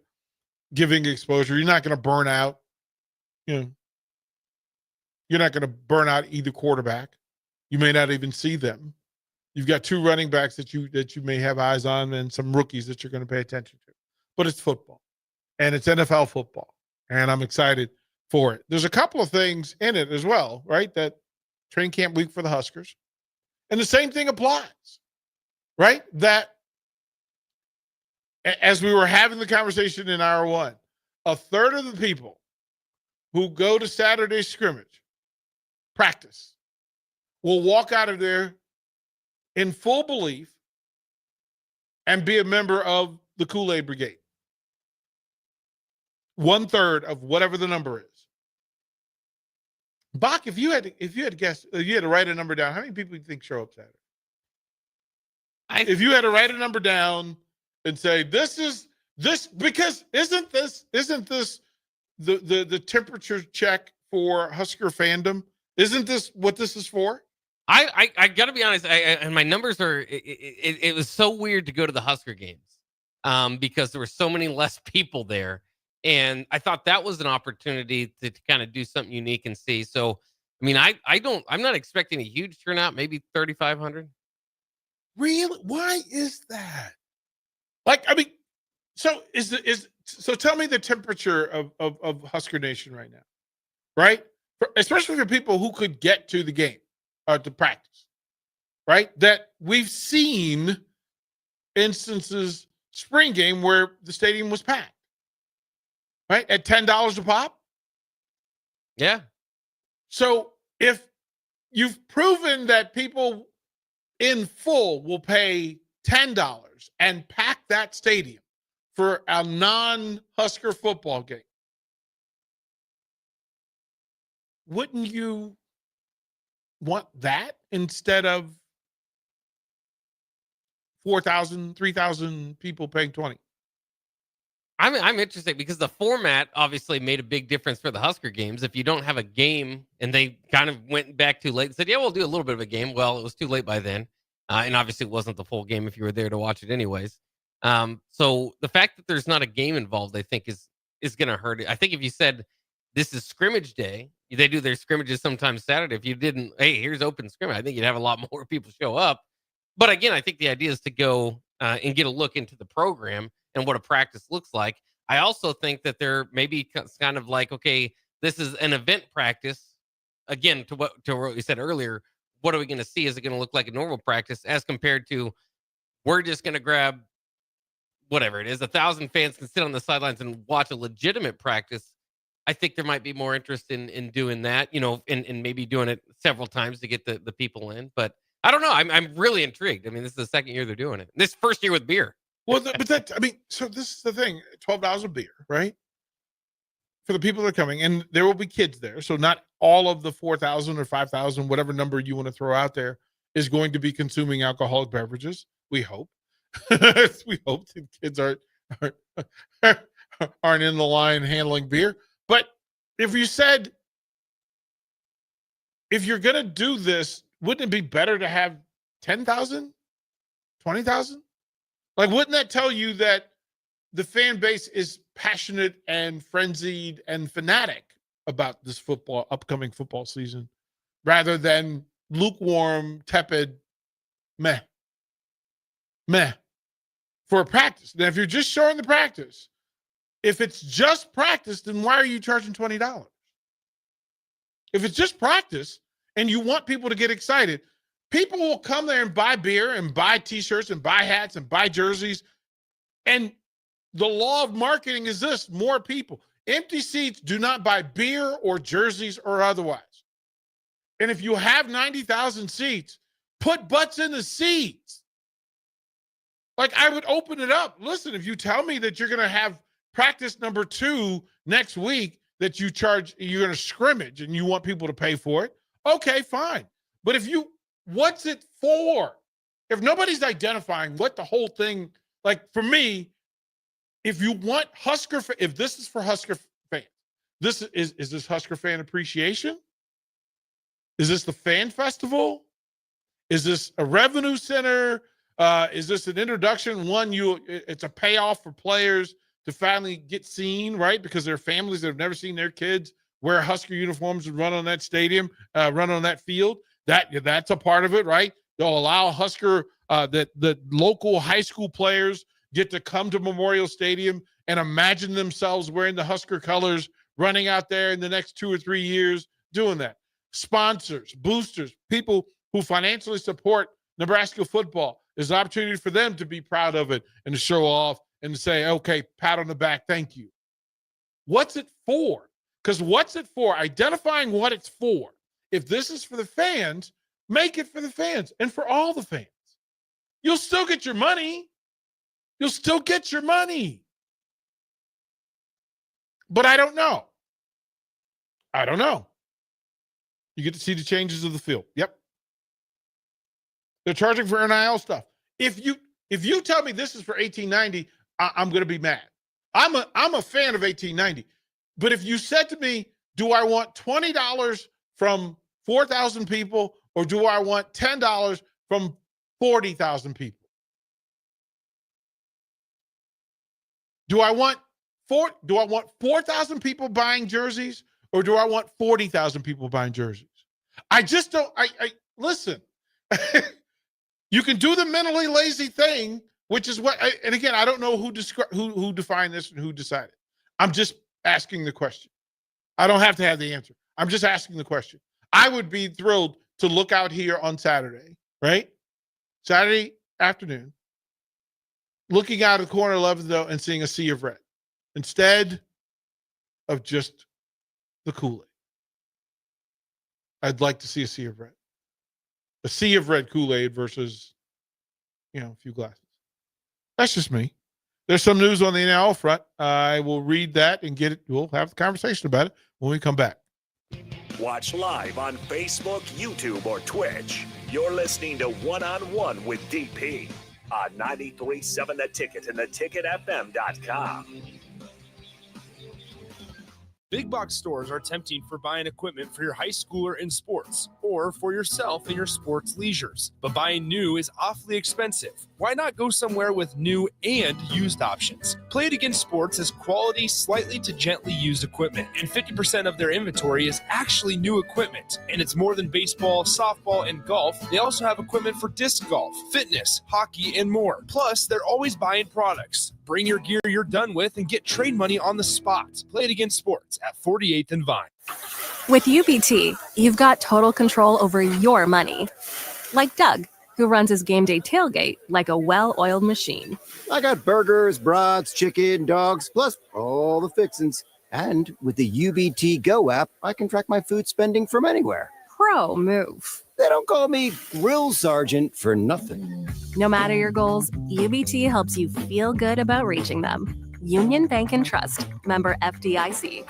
Giving exposure. You're not going to burn out. You're not going to burn out either quarterback. You may not even see them. You've got two running backs that you may have eyes on, and some rookies that you're going to pay attention to. But it's football, and it's NFL football, and I'm excited for it. There's a couple of things in it as well, right? That training camp week for the Huskers. And the same thing applies, right? That as we were having the conversation in hour one, a third of the people who go to Saturday scrimmage practice will walk out of there in full belief and be a member of the Kool-Aid Brigade. 1/3 of whatever the number is. Bach, if you had to write a number down, how many people do you think show up Saturday? If you had to write a number down and say this because isn't this the temperature check for Husker fandom? Isn't this what this is for? I got to be honest, and my numbers are. It was so weird to go to the Husker games because there were so many less people there. And I thought that was an opportunity to kind of do something unique and see. So, I mean, I'm not expecting a huge turnout, maybe 3,500. Really? Why is that? So tell me the temperature of Husker Nation right now, right? Especially for people who could get to the game, to practice, right? That we've seen instances, spring game, where the stadium was packed. Right? At $10 a pop? Yeah. So if you've proven that people in full will pay $10 and pack that stadium for a non-Husker football game, wouldn't you want that instead of 4,000, 3,000 people paying $20? I'm interested because the format obviously made a big difference for the Husker games. If you don't have a game, and they kind of went back too late and said, yeah, we'll do a little bit of a game. Well, it was too late by then. And obviously it wasn't the full game if you were there to watch it anyways. So the fact that there's not a game involved, I think is going to hurt it. I think if you said this is scrimmage day, they do their scrimmages sometimes Saturday. If you didn't, hey, here's open scrimmage, I think you'd have a lot more people show up. But again, I think the idea is to go and get a look into the program and what a practice looks like. I also think that there may be kind of like, okay, this is an event practice. Again, to what you said earlier, what are we going to see? Is it going to look like a normal practice as compared to we're just going to grab whatever it is, 1,000 fans can sit on the sidelines and watch a legitimate practice? I think there might be more interest in doing that, and maybe doing it several times to get the people in. But I don't know. I'm really intrigued. I mean, this is the second year they're doing it. This first year with beer. Well, so this is the thing, $12 a beer, right? For the people that are coming, and there will be kids there. So not all of the 4,000 or 5,000, whatever number you want to throw out there, is going to be consuming alcoholic beverages. We hope. We hope that kids aren't in the line handling beer. But if you said, if you're going to do this, wouldn't it be better to have 10,000, 20,000? Like, wouldn't that tell you that the fan base is passionate and frenzied and fanatic about this upcoming football season, rather than lukewarm, tepid, meh for a practice? Now, if you're just showing the practice, if it's just practice, then why are you charging $20? If it's just practice and you want people to get excited, people will come there and buy beer and buy T-shirts and buy hats and buy jerseys. And the law of marketing is this: more people. Empty seats do not buy beer or jerseys or otherwise. And if you have 90,000 seats, put butts in the seats. Like, I would open it up. Listen, if you tell me that you're going to have practice number 2 next week, that you're going to scrimmage and you want people to pay for it, okay, fine. But what's it for? If nobody's identifying what the whole thing, like for me, if you want if this is for Husker fans, is this Husker fan appreciation? Is this the fan festival? Is this a revenue center? Is this an introduction? It's a payoff for players to finally get seen, right? Because there are families that have never seen their kids wear Husker uniforms and run on that stadium, run on that field. That's a part of it, right? They'll allow Husker, the local high school players get to come to Memorial Stadium and imagine themselves wearing the Husker colors, running out there in the next 2 or 3 years doing that. Sponsors, boosters, people who financially support Nebraska football. There's an opportunity for them to be proud of it and to show off and to say, okay, pat on the back, thank you. What's it for? Because what's it for? Identifying what it's for. If this is for the fans, make it for the fans and for all the fans. You'll still get your money. You'll still get your money. But I don't know. You get to see the changes of the field. Yep. They're charging for NIL stuff. If you tell me this is for 1890, I'm going to be mad. I'm a fan of 1890. But if you said to me, do I want $20 from 4,000 people or do I want $10 from 40,000 people? Do I want 4,000 people buying jerseys or do I want 40,000 people buying jerseys? I just don't. Listen. You can do the mentally lazy thing, which is what. And again, I don't know who defined this and who decided. I'm just asking the question. I don't have to have the answer. I'm just asking the question. I would be thrilled to look out here on Saturday, right? Saturday afternoon, looking out of the corner of Leaventhal and seeing a sea of red instead of just the Kool-Aid. I'd like to see a sea of red. A sea of red Kool-Aid versus, a few glasses. That's just me. There's some news on the NIL front. I will read that and get it. We'll have a conversation about it when we come back. Watch live on Facebook, YouTube, or Twitch. You're listening to One-on-One with DP on 93.7 The Ticket and theticketfm.com. Big box stores are tempting for buying equipment for your high schooler in sports or for yourself in your sports leisures. But buying new is awfully expensive. Why not go somewhere with new and used options? Play It Again Sports has quality, slightly to gently used equipment, and 50% of their inventory is actually new equipment. And it's more than baseball, softball, and golf. They also have equipment for disc golf, fitness, hockey, and more. Plus, they're always buying products. Bring your gear you're done with and get trade money on the spot. Play It Again Sports at 48th and Vine. With UBT, you've got total control over your money. Like Doug, who runs his game day tailgate like a well-oiled machine. I got burgers, brats, chicken, dogs, plus all the fixins. And with the UBT Go app, I can track my food spending from anywhere. Pro move. They don't call me Grill Sergeant for nothing. No matter your goals, UBT helps you feel good about reaching them. Union Bank and Trust. Member FDIC.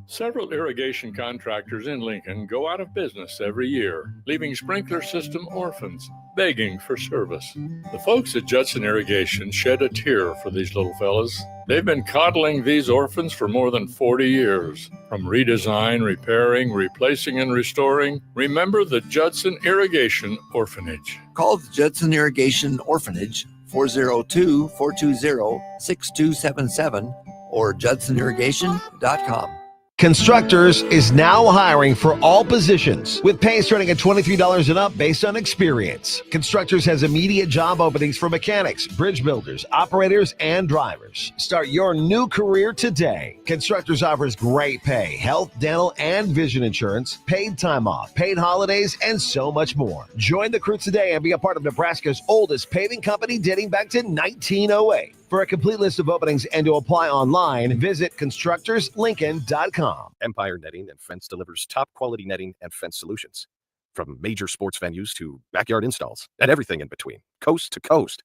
Several irrigation contractors in Lincoln go out of business every year, leaving sprinkler system orphans, begging for service. The folks at Judson Irrigation shed a tear for these little fellas. They've been coddling these orphans for more than 40 years. From redesign, repairing, replacing, and restoring, remember the Judson Irrigation Orphanage. Call the Judson Irrigation Orphanage 402-420-6277 or judsonirrigation.com. Constructors is now hiring for all positions with pay starting at $23 and up based on experience. Constructors has immediate job openings for mechanics, bridge builders, operators, and drivers. Start your new career today. Constructors offers great pay, health, dental, and vision insurance, paid time off, paid holidays, and so much more. Join the crew today and be a part of Nebraska's oldest paving company dating back to 1908. For a complete list of openings and to apply online, visit constructorslincoln.com. Empire Netting and Fence delivers top quality netting and fence solutions. From major sports venues to backyard installs and everything in between, coast to coast.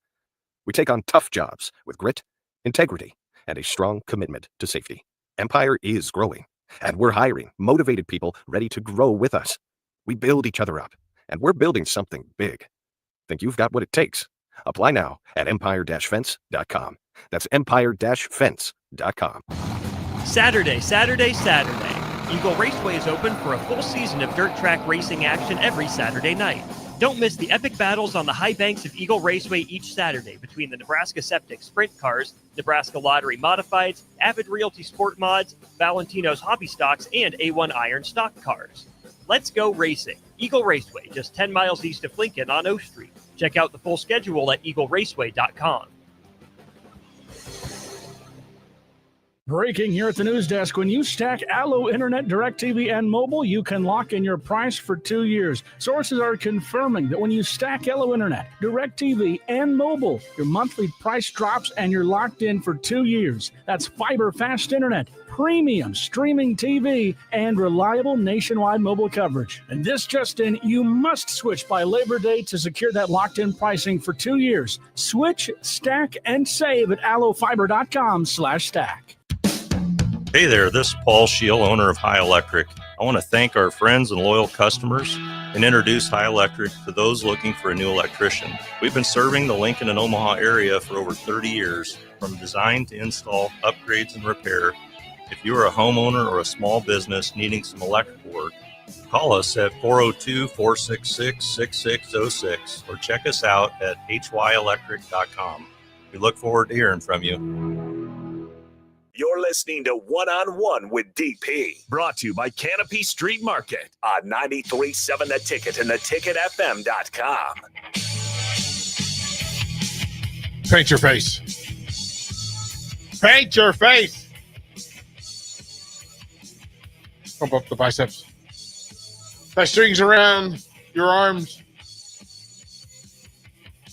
We take on tough jobs with grit, integrity, and a strong commitment to safety. Empire is growing, and we're hiring motivated people ready to grow with us. We build each other up, and we're building something big. Think you've got what it takes? Apply now at empire-fence.com. That's empire-fence.com. Saturday. Eagle Raceway is open for a full season of dirt track racing action every Saturday night. Don't miss the epic battles on the high banks of Eagle Raceway each Saturday between the Nebraska Septic Sprint Cars, Nebraska Lottery Modifieds, Avid Realty Sport Mods, Valentino's Hobby Stocks, and A1 Iron Stock Cars. Let's go racing. Eagle Raceway, just 10 miles east of Lincoln on O Street. Check out the full schedule at eagleraceway.com. Breaking here at the news desk. When you stack Allo Internet, DirecTV, and mobile, you can lock in your price for 2 years. Sources are confirming that when you stack Allo Internet, DirecTV, and mobile, your monthly price drops and you're locked in for 2 years. That's fiber fast internet, premium streaming TV, and reliable nationwide mobile coverage. And this just in, you must switch by Labor Day to secure that locked-in pricing for 2 years. Switch, stack, and save at allofiber.com/stack. Hey there, this is Paul Scheel, owner of High Electric. I want to thank our friends and loyal customers and introduce High Electric to those looking for a new electrician. We've been serving the Lincoln and Omaha area for over 30 years, from design to install, upgrades, and repair. If you are a homeowner or a small business needing some electrical work, call us at 402-466-6606 or check us out at hyelectric.com. We look forward to hearing from you. You're listening to One-on-One with DP, brought to you by Canopy Street Market on 93.7 The Ticket and theticketfm.com. Paint your face. Paint your face. Pump up the biceps. Tie strings around your arms.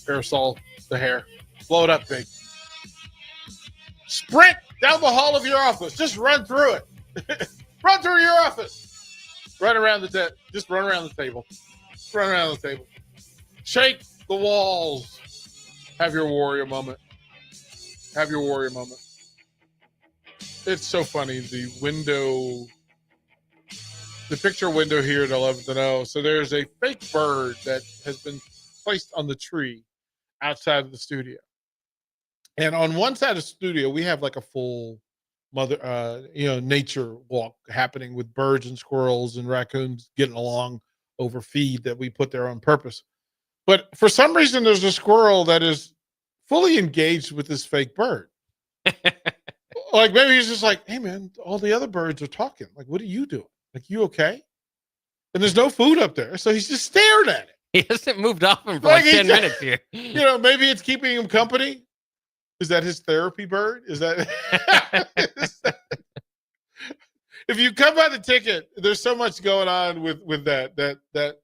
Aerosol the hair. Blow it up big. Sprint down the hall of your office. Just run through it. Run through your office. Run around the just run around the table. Run around the table. Shake the walls. Have your warrior moment. Have your warrior moment. It's so funny. The picture window here at 11th and O. So there's a fake bird that has been placed on the tree outside of the studio. And on one side of the studio, we have like a full nature walk happening with birds and squirrels and raccoons getting along over feed that we put there on purpose. But for some reason, there's a squirrel that is fully engaged with this fake bird. Like maybe he's just like, hey man, all the other birds are talking. Like, what are you doing? Like, you okay? And there's no food up there. So he's just staring at it. He hasn't moved off him for like 10 minutes here. Maybe it's keeping him company. Is that his therapy bird? Is that if you come by the ticket, there's so much going on with that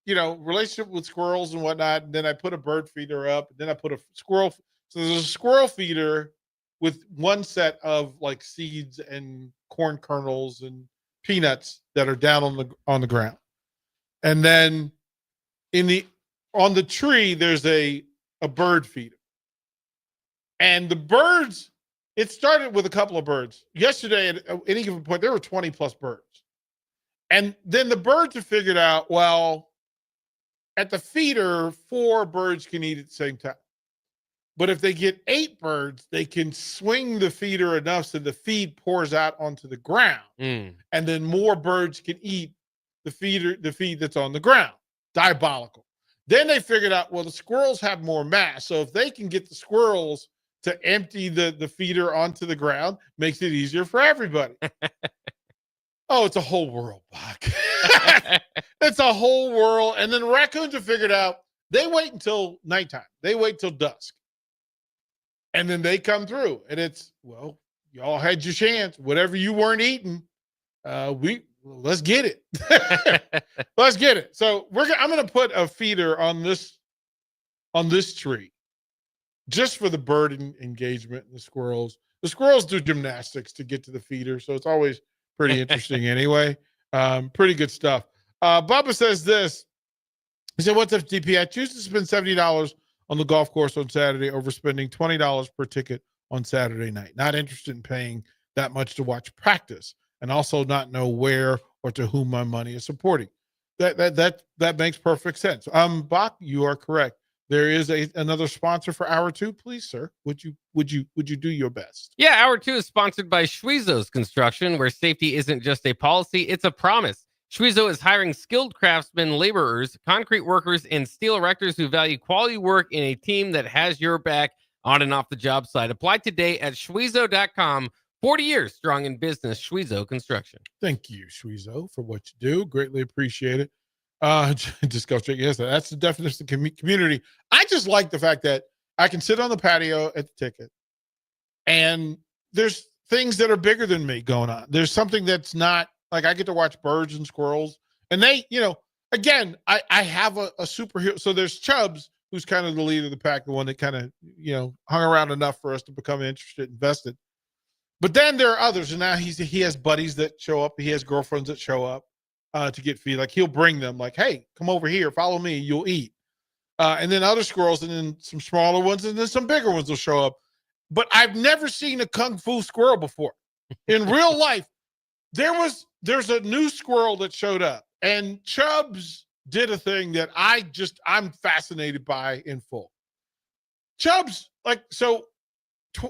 relationship with squirrels and whatnot. And then I put a bird feeder up, and then I put a squirrel. So there's a squirrel feeder with one set of like seeds and corn kernels and peanuts that are down on the ground. And then on the tree, there's a bird feeder. And the birds, it started with a couple of birds. Yesterday, at any given point, there were 20 plus birds. And then the birds have figured out, well, at the feeder, 4 birds can eat at the same time. But if they get 8 birds, they can swing the feeder enough so the feed pours out onto the ground. And then more birds can eat the feed that's on the ground. Diabolical. Then they figured out, well, the squirrels have more mass. So if they can get the squirrels to empty the feeder onto the ground, makes it easier for everybody. Oh, it's a whole world, Buck. It's a whole world. And then raccoons have figured out, they wait until nighttime. They wait till dusk. And then they come through. And it's, well, y'all had your chance. Whatever you weren't eating, let's get it. Let's get it. So I'm going to put a feeder on this tree just for the bird engagement and the squirrels. The squirrels do gymnastics to get to the feeder, so it's always pretty interesting anyway. Pretty good stuff. Bubba says this. He said, what's up, DP? I choose to spend $70 on the golf course on Saturday over spending $20 per ticket on Saturday night. Not interested in paying that much to watch practice, and also not know where or to whom my money is supporting. That makes perfect sense. Bach, you are correct. There is another sponsor for hour 2, please, sir. Would you do your best? Yeah, hour 2 is sponsored by Schweizos Construction, where safety isn't just a policy, it's a promise. Schweizo is hiring skilled craftsmen, laborers, concrete workers, and steel erectors who value quality work in a team that has your back on and off the job site. Apply today at Schweizo.com. 40 years strong in business, Schweizo Construction. Thank you, Schweizo, for what you do. Greatly appreciate it. Just go straight. Yes, that's the definition of community. I just like the fact that I can sit on the patio at the ticket, and there's things that are bigger than me going on. There's something that's not like I get to watch birds and squirrels, and they, again, I have a superhero. So there's Chubbs, who's kind of the leader of the pack, the one that kind of, hung around enough for us to become interested, invested. But then there are others, and now he has buddies that show up. He has girlfriends that show up to get feed. Like he'll bring them, like, hey, come over here, follow me, you'll eat. And then other squirrels, and then some smaller ones, and then some bigger ones will show up. But I've never seen a kung fu squirrel before. In real life, there's a new squirrel that showed up, and Chubbs did a thing that I'm fascinated by in full. Chubbs,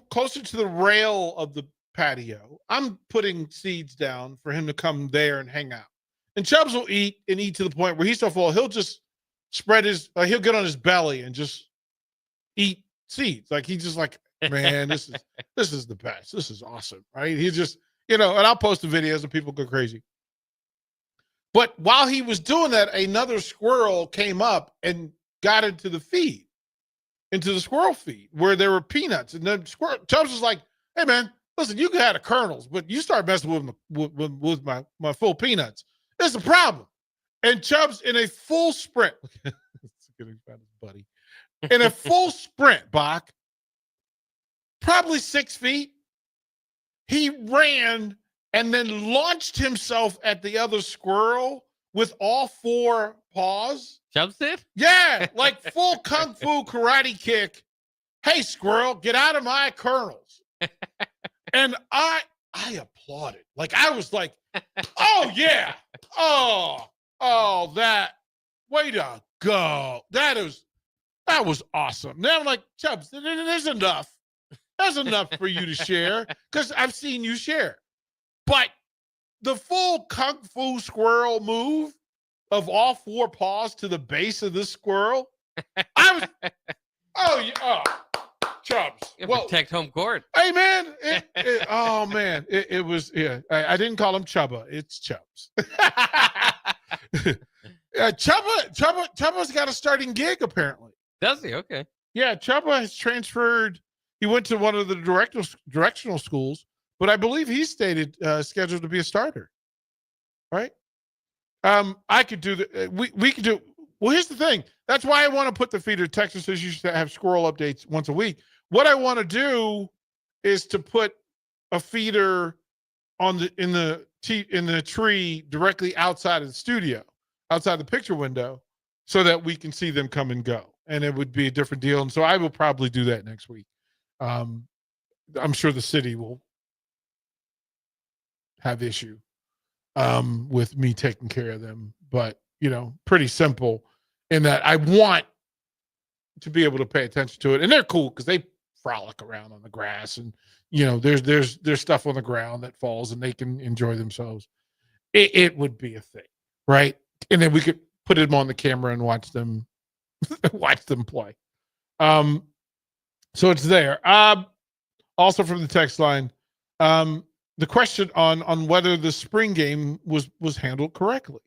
closer to the rail of the patio, I'm putting seeds down for him to come there and hang out. And Chubbs will eat to the point where he's so full, he'll just spread he'll get on his belly and just eat seeds. Like he's just like, man, this is the best. This is awesome, right? He's just, and I'll post the videos and people go crazy. But while he was doing that, another squirrel came up and got into the squirrel feed where there were peanuts. And then Chubbs was like, hey, man, listen, you can have the kernels, but you start messing with my full peanuts. It's a problem. And Chubbs, in a full sprint, buddy, in a full sprint, Bach, probably 6 feet, he ran and then launched himself at the other squirrel with all 4 paws. Chubbs did? Yeah, like full kung fu karate kick. Hey, squirrel, get out of my kernels. And I applauded. Like I was like, oh yeah. Oh, that way to go. That was awesome. Now I'm like, Chubbs, there's enough. There's enough for you to share because I've seen you share. But the full kung fu squirrel move of all 4 paws to the base of this squirrel, Chubbs. Protect home court. Hey, man. It was, yeah. I didn't call him Chubba. It's Chubbs. Chubba's got a starting gig, apparently. Does he? Okay. Yeah, Chubba has transferred. He went to one of the directional schools, but I believe he's scheduled to be a starter. Right? I could do we could do. Well, here's the thing. That's why I want to put the feeder. Texas says you should have squirrel updates once a week. What I want to do is to put a feeder in the tree directly outside of the studio, outside the picture window, so that we can see them come and go. And it would be a different deal. And so I will probably do that next week. I'm sure the city will have issue with me taking care of them, but pretty simple in that I want to be able to pay attention to it. And they're cool because they frolic around on the grass, and there's stuff on the ground that falls and they can enjoy themselves. It would be a thing, right? And then we could put them on the camera and watch them play. So it's there. Also from the text line, the question on whether the spring game was handled correctly.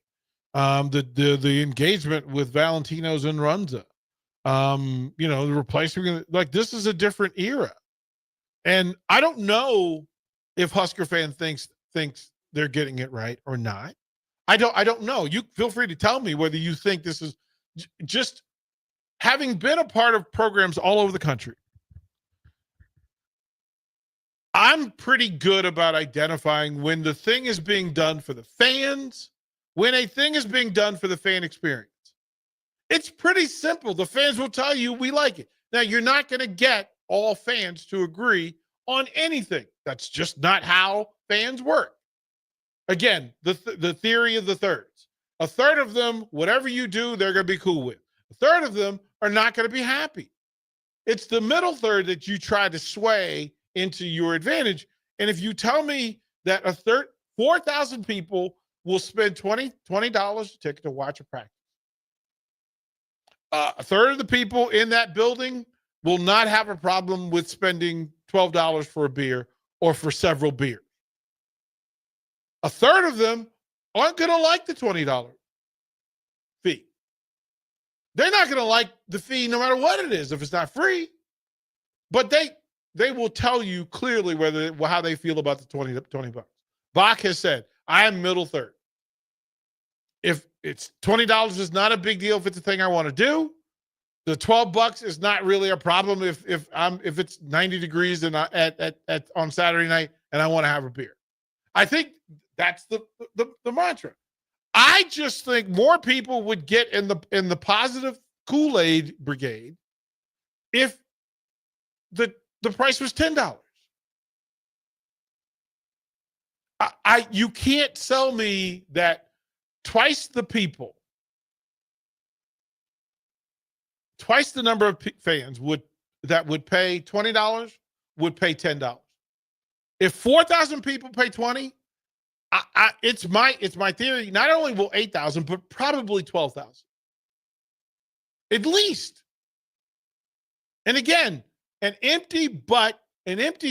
The engagement with Valentino's and Runza. The replacement, like this is a different era. And I don't know if Husker fan thinks they're getting it right or not. I don't know. You feel free to tell me whether you think this is just having been a part of programs all over the country I'm pretty good about identifying when the thing is being done for the fans, when a thing is being done for the fan experience. It's pretty simple. The fans will tell you we like it. Now, you're not going to get all fans to agree on anything. That's just not how fans work. Again, the theory of the thirds. A third of them, whatever you do, they're going to be cool with. A third of them are not going to be happy. It's the middle third that you try to sway into your advantage. And if you tell me that 4,000 people will spend $20 a ticket to watch a practice, a third of the people in that building will not have a problem with spending $12 for a beer or for several beers. A third of them aren't going to like the $20 fee. They're not going to like the fee no matter what it is if it's not free. But they will tell you clearly how they feel about the 20 bucks. Bach has said, I am middle third. If it's $20 is not a big deal if it's a thing I want to do. The $12 is not really a problem if it's 90 degrees and on Saturday night and I want to have a beer. I think that's the mantra. I just think more people would get in the positive Kool-Aid brigade if the price was $10. You can't sell me that twice the people, twice the number of fans would pay $20 would pay $10. If 4,000 people pay $20, it's my theory. Not only will 8,000, but probably 12,000, at least. And again, an empty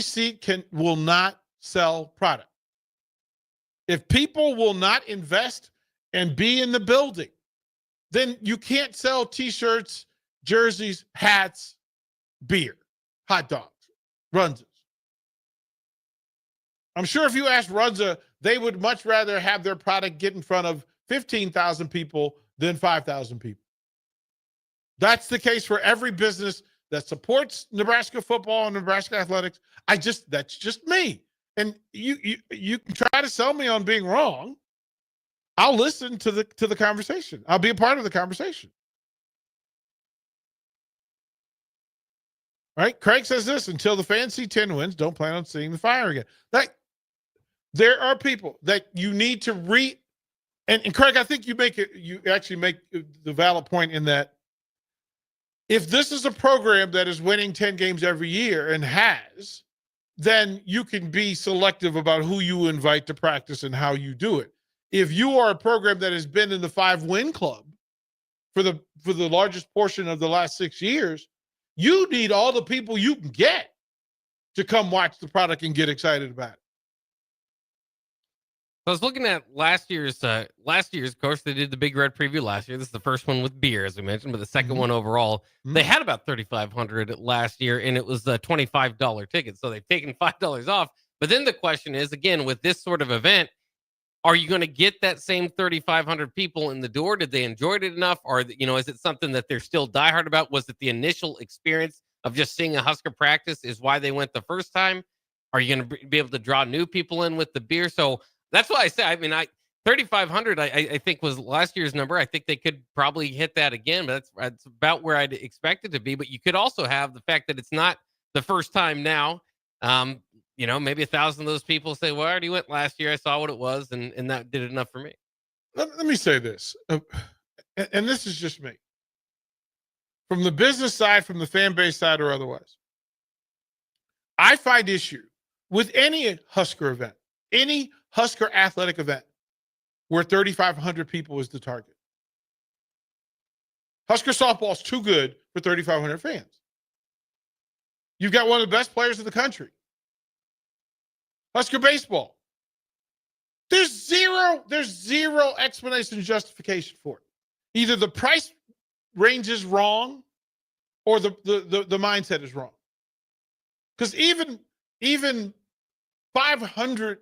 seat will not sell product. If people will not invest and be in the building, then you can't sell T-shirts, jerseys, hats, beer, hot dogs, Runzas. I'm sure if you asked Runza, they would much rather have their product get in front of 15,000 people than 5,000 people. That's the case for every business that supports Nebraska football and Nebraska athletics. That's just me. And you can try to sell me on being wrong. I'll listen to the conversation. I'll be a part of the conversation. Right? Craig says this: until the fans see 10 wins, don't plan on seeing the fire again. There are people that you need to and Craig, I think you actually make the valid point in that if this is a program that is winning 10 games every year and has, then you can be selective about who you invite to practice and how you do it. If you are a program that has been in the 5-win club for the largest portion of the last 6 years, you need all the people you can get to come watch the product and get excited about it. I was looking at last year's. Of course, they did the Big Red preview last year. This is the first one with beer, as we mentioned, but the second one overall. They had about 3,500 last year, and it was a $25 ticket. So they've taken $5 off. But then the question is, again, with this sort of event, are you going to get that same 3,500 people in the door? Did they enjoy it enough? Or, is it something that they're still diehard about? Was it the initial experience of just seeing a Husker practice is why they went the first time? Are you going to be able to draw new people in with the beer? So that's why I say, 3,500, I think was last year's number. I think they could probably hit that again, but that's about where I'd expect it to be. But you could also have the fact that it's not the first time now. Maybe 1,000 of those people say, well, I already went last year. I saw what it was, and that did enough for me. Let me say this, and this is just me. From the business side, from the fan base side, or otherwise, I find issue with any Husker event, any Husker athletic event where 3,500 people is the target. Husker softball is too good for 3,500 fans. You've got one of the best players in the country. Husker baseball. There's zero explanation and justification for it. Either the price range is wrong or the mindset is wrong. Because even 500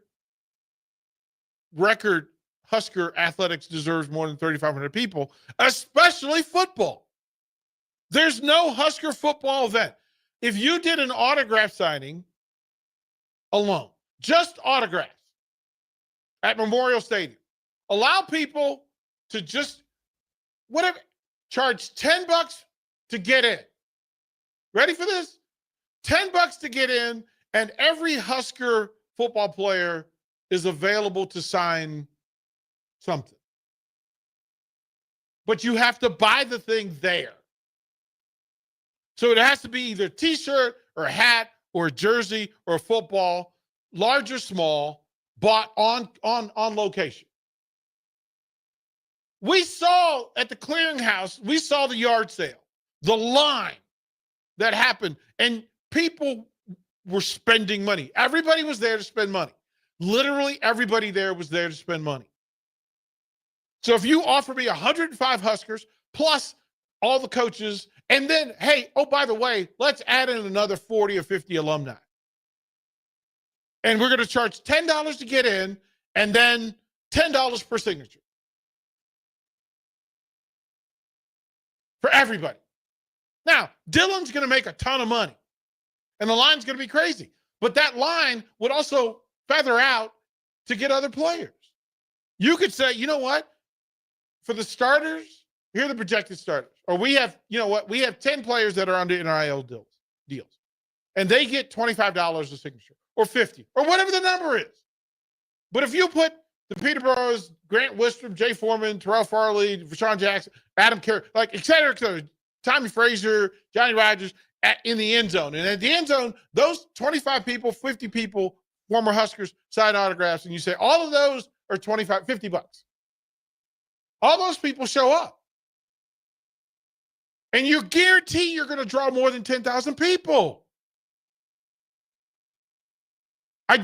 record Husker athletics deserves more than 3,500 people, especially football. There's no Husker football event. If you did an autograph signing alone. Just autographs at Memorial Stadium. Allow people to just, whatever, charge $10 to get in. Ready for this? $10 to get in, and every Husker football player is available to sign something. But you have to buy the thing there. So it has to be either a t-shirt or a hat or a jersey or a football, large or small, bought on location. We saw at the clearinghouse, we saw the yard sale, the line that happened, and people were spending money. Everybody was there to spend money. Literally everybody there was there to spend money. So if you offer me 105 Huskers plus all the coaches, and then, hey, oh, by the way, let's add in another 40 or 50 alumni. And we're going to charge $10 to get in and then $10 per signature. For everybody. Now, Dylan's going to make a ton of money. And the line's going to be crazy. But that line would also feather out to get other players. You could say, you know what? For the starters, here are the projected starters. Or we have, you know what? We have 10 players that are under NIL deals. And they get $25 a signature or 50 or whatever the number is. But if you put the Peterboroughs, Grant Wistrom, Jay Foreman, Terrell Farley, Rashawn Jackson, Adam Carey, like et cetera, Tommy Frazier, Johnny Rodgers in the end zone. And at the end zone, those 25 people, 50 people, former Huskers, sign autographs. And you say, all of those are $50. All those people show up. And you guarantee you're going to draw more than 10,000 people. I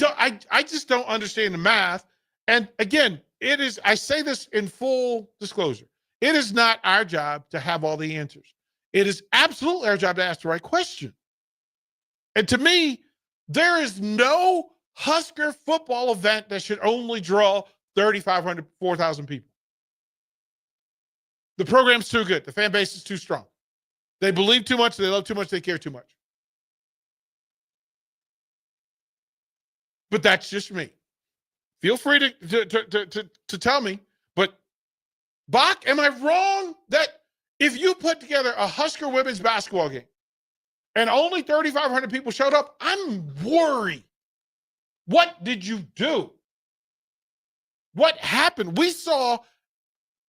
just don't understand the math. And again, it is, I say this in full disclosure. It is not our job to have all the answers. It is absolutely our job to ask the right question. And to me, there is no Husker football event that should only draw 3,500, 4,000 people. The program's too good. The fan base is too strong. They believe too much. They love too much. They care too much. But that's just me. Feel free to tell me. But, Bach, am I wrong that if you put together a Husker women's basketball game and only 3,500 people showed up, I'm worried. What did you do? What happened? We saw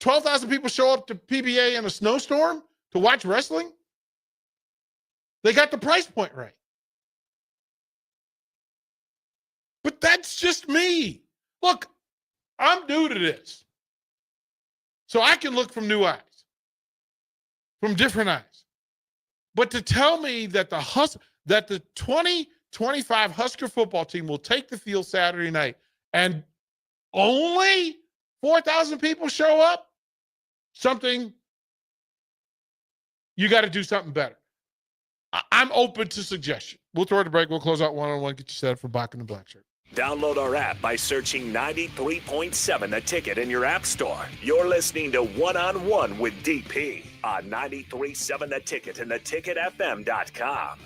12,000 people show up to PBA in a snowstorm to watch wrestling. They got the price point right. But that's just me. Look, I'm new to this. So I can look from new eyes, from different eyes. But to tell me that the 2025 Husker football team will take the field Saturday night and only 4,000 people show up, you got to do something better. I'm open to suggestion. We'll throw it a break. We'll close out one-on-one, get you set up for Bach in the Black Shirt. Download our app by searching 93.7 The Ticket in your app store. You're listening to One-on-One with DP on 93.7 The Ticket and theticketfm.com.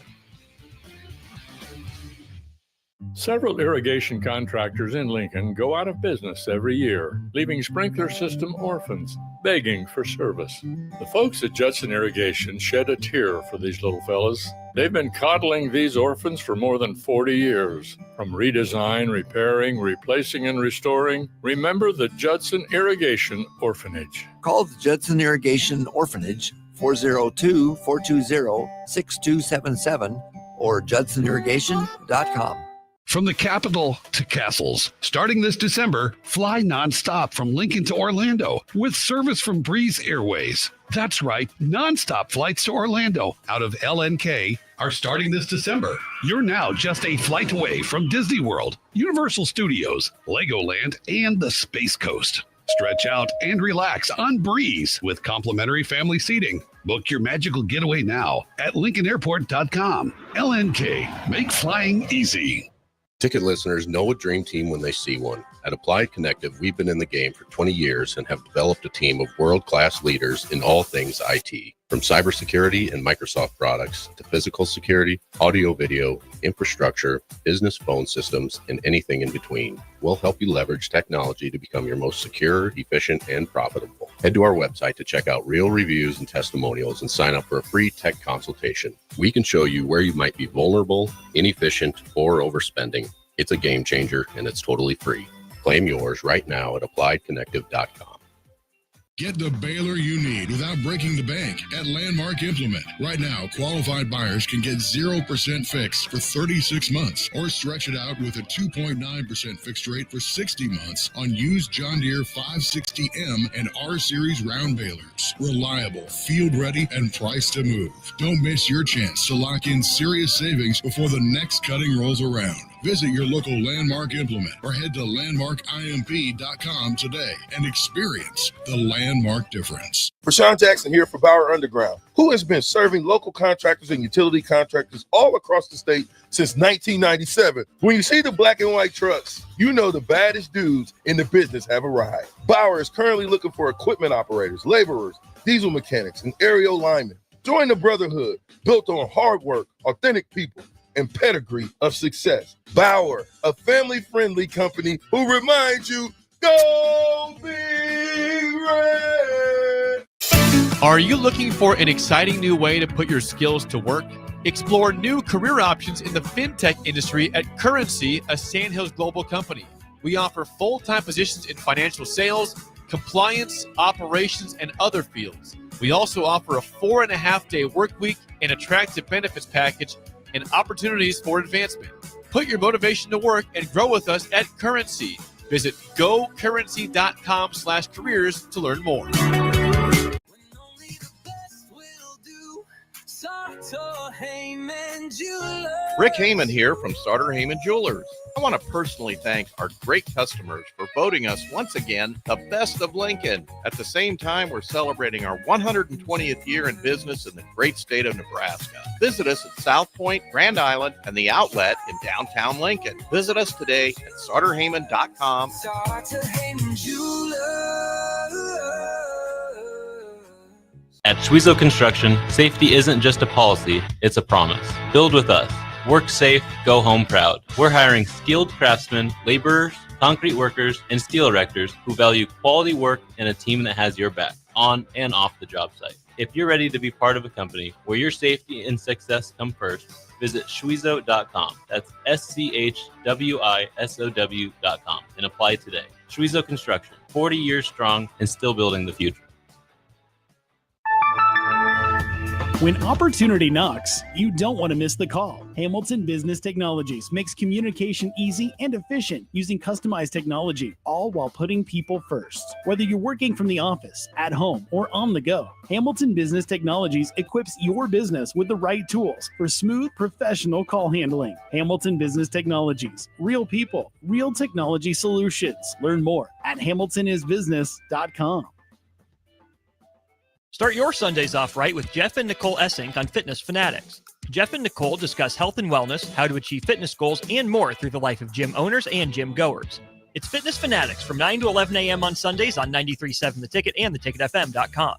Several irrigation contractors in Lincoln go out of business every year, leaving sprinkler system orphans begging for service. The folks at Judson Irrigation shed a tear for these little fellas. They've been coddling these orphans for more than 40 years. From redesign, repairing, replacing, and restoring, remember the Judson Irrigation Orphanage. Call the Judson Irrigation Orphanage 402-420-6277 or judsonirrigation.com. From the capital to castles, starting this December, fly nonstop from Lincoln to Orlando with service from Breeze Airways. That's right, nonstop flights to Orlando out of LNK are starting this December. You're now just a flight away from Disney World, Universal Studios, Legoland, and the Space Coast. Stretch out and relax on Breeze with complimentary family seating. Book your magical getaway now at LincolnAirport.com. LNK, make flying easy. Ticket listeners know a dream team when they see one. At Applied Connective, we've been in the game for 20 years and have developed a team of world-class leaders in all things IT. From cybersecurity and Microsoft products to physical security, audio-video, infrastructure, business phone systems, and anything in between, we'll help you leverage technology to become your most secure, efficient, and profitable. Head to our website to check out real reviews and testimonials and sign up for a free tech consultation. We can show you where you might be vulnerable, inefficient, or overspending. It's a game changer, and it's totally free. Claim yours right now at appliedconnective.com. Get the baler you need without breaking the bank at Landmark Implement. Right now, qualified buyers can get 0% fixed for 36 months or stretch it out with a 2.9% fixed rate for 60 months on used John Deere 560M and R-Series round balers. Reliable, field ready, and priced to move. Don't miss your chance to lock in serious savings before the next cutting rolls around. Visit your local Landmark Implement or head to landmarkimp.com today and experience the Landmark difference. Rashawn Jackson here for Bauer Underground, who has been serving local contractors and utility contractors all across the state since 1997. When you see the black and white trucks, you know the baddest dudes in the business have arrived. Bauer is currently looking for equipment operators, laborers, diesel mechanics, and aerial linemen. Join the brotherhood built on hard work, authentic people, and pedigree of success. Bauer, a family-friendly company who reminds you, go Big Red! Are you looking for an exciting new way to put your skills to work? Explore new career options in the fintech industry at Currency, a Sandhills Global company. We offer full-time positions in financial sales, compliance, operations, and other fields. We also offer a 4.5-day work week and attractive benefits package and opportunities for advancement. Put your motivation to work and grow with us at Currency. Visit gocurrency.com/careers to learn more. Rick Heyman here from Sartor Heyman Jewelers. I want to personally thank our great customers for voting us once again the best of Lincoln. At the same time, we're celebrating our 120th year in business in the great state of Nebraska. Visit us at South Point, Grand Island, and the outlet in downtown Lincoln. Visit us today at sartorheyman.com. Sartor Heyman Jewelers. At Schwezo Construction, safety isn't just a policy, it's a promise. Build with us. Work safe, go home proud. We're hiring skilled craftsmen, laborers, concrete workers, and steel erectors who value quality work and a team that has your back, on and off the job site. If you're ready to be part of a company where your safety and success come first, visit Schwezo.com. That's SCHWISOW.com and apply today. Schwezo Construction, 40 years strong and still building the future. When opportunity knocks, you don't want to miss the call. Hamilton Business Technologies makes communication easy and efficient using customized technology, all while putting people first. Whether you're working from the office, at home, or on the go, Hamilton Business Technologies equips your business with the right tools for smooth, professional call handling. Hamilton Business Technologies. Real people, real technology solutions. Learn more at hamiltonisbusiness.com. Start your Sundays off right with Jeff and Nicole Essink on Fitness Fanatics. Jeff and Nicole discuss health and wellness, how to achieve fitness goals, and more through the life of gym owners and gym goers. It's Fitness Fanatics from 9 to 11 a.m. on Sundays on 93.7 The Ticket and theticketfm.com.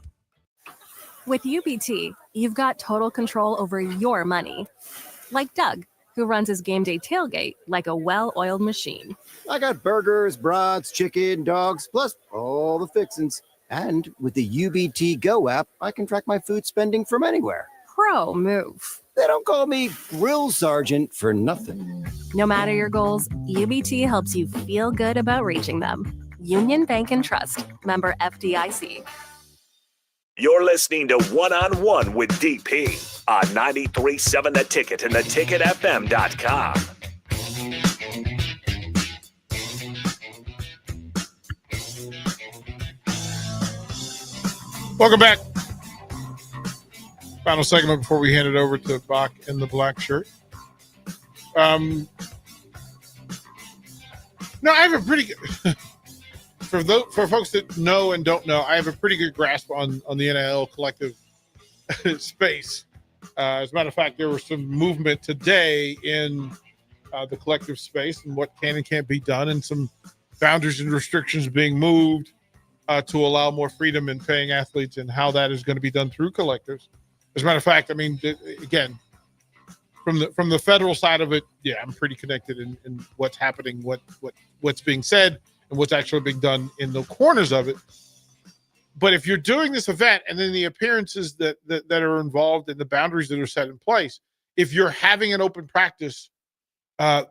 With UBT, you've got total control over your money. Like Doug, who runs his game day tailgate like a well-oiled machine. I got burgers, brats, chicken, dogs, plus all the fixins. And with the UBT Go app, I can track my food spending from anywhere. Pro move. They don't call me Grill Sergeant for nothing. No matter your goals, UBT helps you feel good about reaching them. Union Bank and Trust. Member FDIC. You're listening to One on One with DP on 93.7 The Ticket and theticketfm.com. Welcome back. Final segment before we hand it over to Bach in the black shirt. No, I have a pretty good for folks that know and don't know, I have a pretty good grasp on the NIL collective space. As a matter of fact, there was some movement today in the collective space and what can and can't be done, and some boundaries and restrictions being moved to allow more freedom in paying athletes, and how that is going to be done through collectives. As a matter of fact, I mean, again, from the federal side of it, yeah, I'm pretty connected in what's happening, what's being said, and what's actually being done in the corners of it. But if you're doing this event and then the appearances that are involved and the boundaries that are set in place, if you're having an open practice,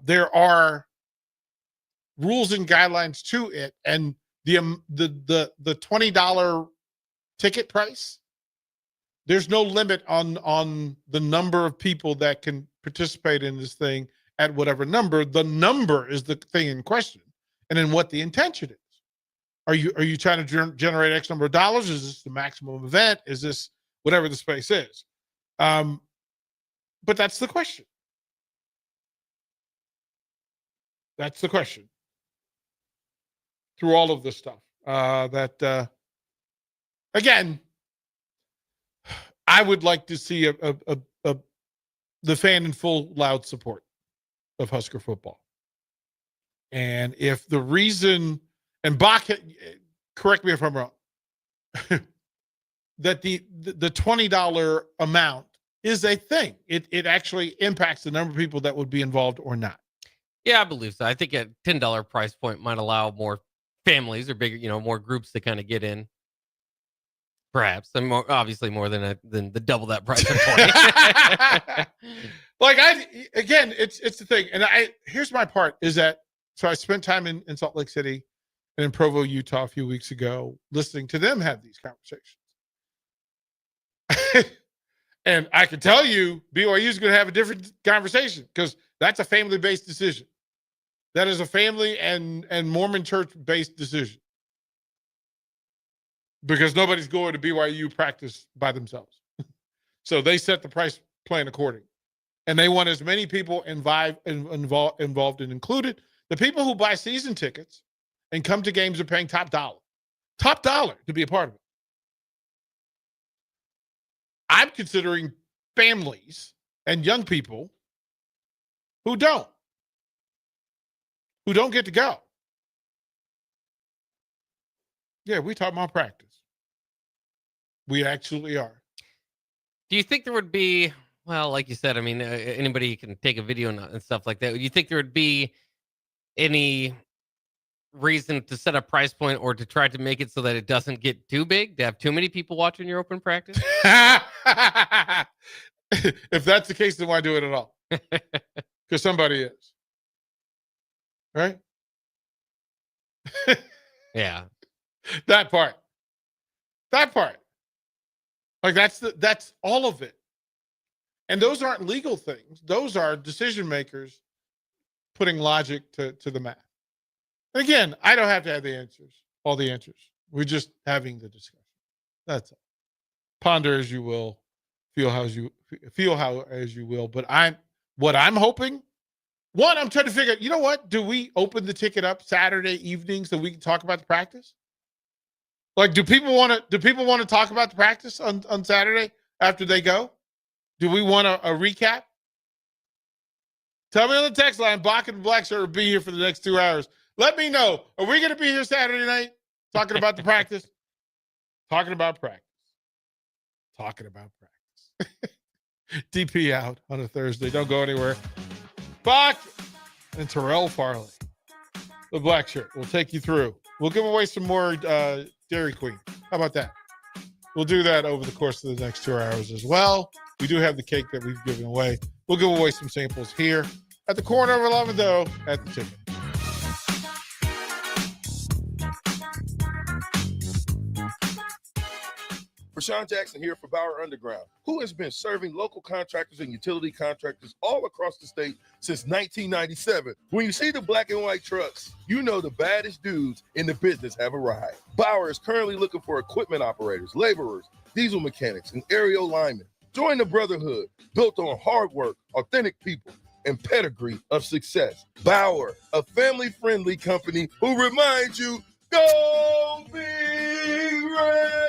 there are rules and guidelines to it, and the $20 ticket price, there's no limit on the number of people that can participate in this thing at whatever number. The number is the thing in question, and then what the intention is. Are you trying to generate X number of dollars? Is this the maximum event? Is this whatever the space is? But that's the question. That's the question. Through all of this stuff, again, I would like to see the fan in full loud support of Husker football. And if the reason, and Bach, correct me if I'm wrong, that the $20 amount is a thing. It actually impacts the number of people that would be involved or not. Yeah, I believe so. I think a $10 price point might allow more families or bigger, more groups to kind of get in. Perhaps, and obviously more than the double that price of 20. It's the thing, and here's my part is that so I spent time in Salt Lake City and in Provo, Utah a few weeks ago, listening to them have these conversations. And I can tell you, BYU is going to have a different conversation because that's a family-based decision. That is a family and Mormon church-based decision. Because nobody's going to BYU practice by themselves. So they set the price plan accordingly. And they want as many people involved and included. The people who buy season tickets and come to games are paying top dollar to be a part of it. I'm considering families and young people who don't get to go. Yeah, we talk about practice. We absolutely are. Do you think there would be, well, like you said, I mean, anybody can take a video and stuff like that. Do you think there would be any reason to set a price point or to try to make it so that it doesn't get too big, to have too many people watching your open practice? If that's the case, then why do it at all? Because somebody is. Right? Yeah. That part. Like that's all of it. And those aren't legal things. Those are decision makers putting logic to the math. And again, I don't have to have all the answers. We're just having the discussion. That's all. Ponder as you will, feel how as you will. But I'm hoping. One, I'm trying to figure out, you know what? Do we open the ticket up Saturday evening so we can talk about the practice? Like, do people want to talk about the practice on Saturday after they go? Do we want a recap? Tell me on the text line, Bach and Black Shirt will be here for the next 2 hours. Let me know. Are we going to be here Saturday night talking about the practice? Talking about practice. DP out on a Thursday. Don't go anywhere. Bach and Terrell Farley, the Black Shirt, will take you through. We'll give away some more Dairy Queen. How about that? We'll do that over the course of the next 2 hours as well. We do have the cake that we've given away. We'll give away some samples here at the corner of 11th though at the ticket. Rashawn Jackson here for Bauer Underground, who has been serving local contractors and utility contractors all across the state since 1997. When you see the black and white trucks, you know the baddest dudes in the business have arrived. Bauer is currently looking for equipment operators, laborers, diesel mechanics, and aerial linemen. Join the brotherhood built on hard work, authentic people, and pedigree of success. Bauer, a family-friendly company who reminds you, go Big Red!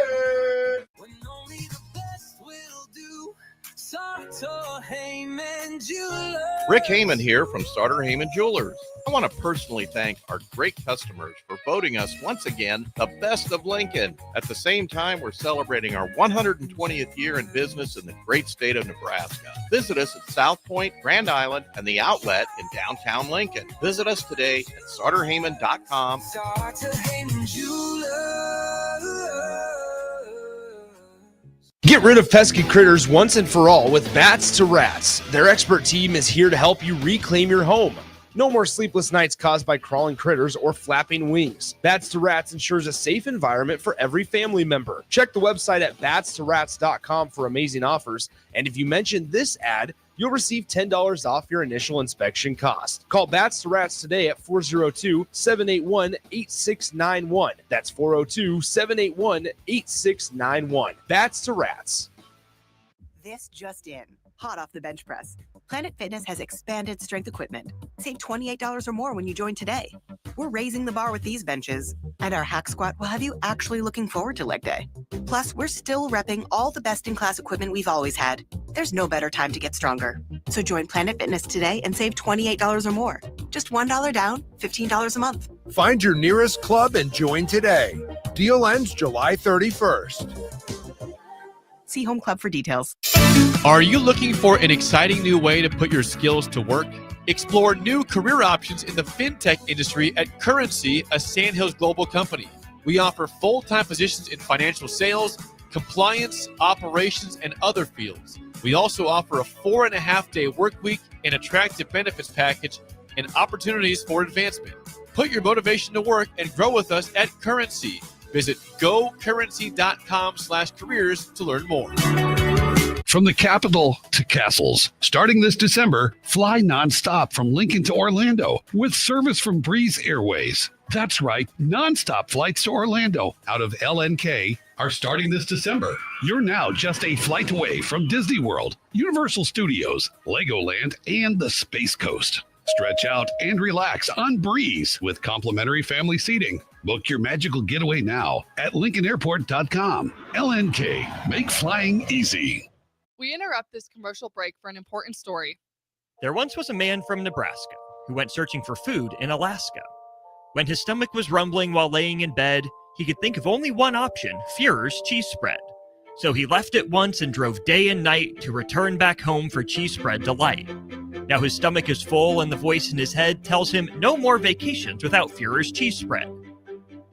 Sartor Heyman Jewelers. Rick Heyman here from Starter Heyman Jewelers. I want to personally thank our great customers for voting us once again the best of Lincoln. At the same time, we're celebrating our 120th year in business in the great state of Nebraska. Visit us at South Point, Grand Island, and the Outlet in downtown Lincoln. Visit us today at StarterHeyman.com. Starter Heyman Jewelers. Get rid of pesky critters once and for all with Bats to Rats. Their expert team is here to help you reclaim your home. No more sleepless nights caused by crawling critters or flapping wings. Bats to Rats ensures a safe environment for every family member. Check the website at batstorats.com for amazing offers. And if you mention this ad, you'll receive $10 off your initial inspection cost. Call Bats to Rats today at 402-781-8691. That's 402-781-8691. Bats to Rats. This just in. Hot off the bench press. Planet Fitness has expanded strength equipment. Save $28 or more when you join today. We're raising the bar with these benches, and our hack squat will have you actually looking forward to leg day. Plus, we're still repping all the best-in-class equipment we've always had. There's no better time to get stronger. So join Planet Fitness today and save $28 or more. Just $1 down, $15 a month. Find your nearest club and join today. Deal ends July 31st. See Home Club for details. Are you looking for an exciting new way to put your skills to work? Explore new career options in the fintech industry at Currency, a Sandhills Global company. We offer full-time positions in financial sales, compliance, operations, and other fields. We also offer a 4.5-day work week, an attractive benefits package, and opportunities for advancement. Put your motivation to work and grow with us at Currency. Visit gocurrency.com/careers to learn more. From the capital to castles. Starting this December, fly nonstop from Lincoln to Orlando with service from Breeze Airways. That's right, nonstop flights to Orlando out of LNK are starting this December. You're now just a flight away from Disney World, Universal Studios, Legoland, and the Space Coast. Stretch out and relax on Breeze with complimentary family seating. Book your magical getaway now at LincolnAirport.com. LNK, make flying easy. We interrupt this commercial break for an important story. There once was a man from Nebraska who went searching for food in Alaska. When his stomach was rumbling while laying in bed, he could think of only one option, Führer's cheese spread. So he left it once and drove day and night to return back home for cheese spread delight. Now his stomach is full and the voice in his head tells him no more vacations without Führer's cheese spread.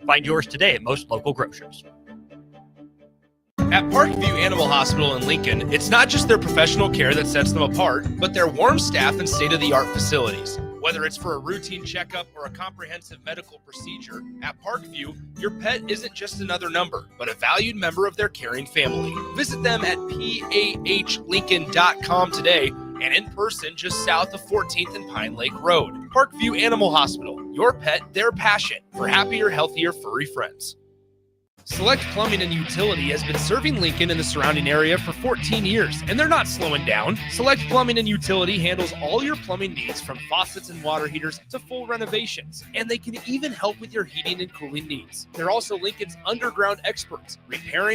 Find yours today at most local grocers. At Parkview Animal Hospital in Lincoln, it's not just their professional care that sets them apart, but their warm staff and state-of-the-art facilities. Whether it's for a routine checkup or a comprehensive medical procedure, at Parkview, your pet isn't just another number, but a valued member of their caring family. Visit them at PAHLincoln.com today and in person just south of 14th and Pine Lake Road. Parkview Animal Hospital, your pet, their passion for happier, healthier, furry friends. Select Plumbing and Utility has been serving Lincoln and the surrounding area for 14 years, and they're not slowing down. Select Plumbing and Utility handles all your plumbing needs from faucets and water heaters to full renovations, and they can even help with your heating and cooling needs. They're also Lincoln's underground experts, repairing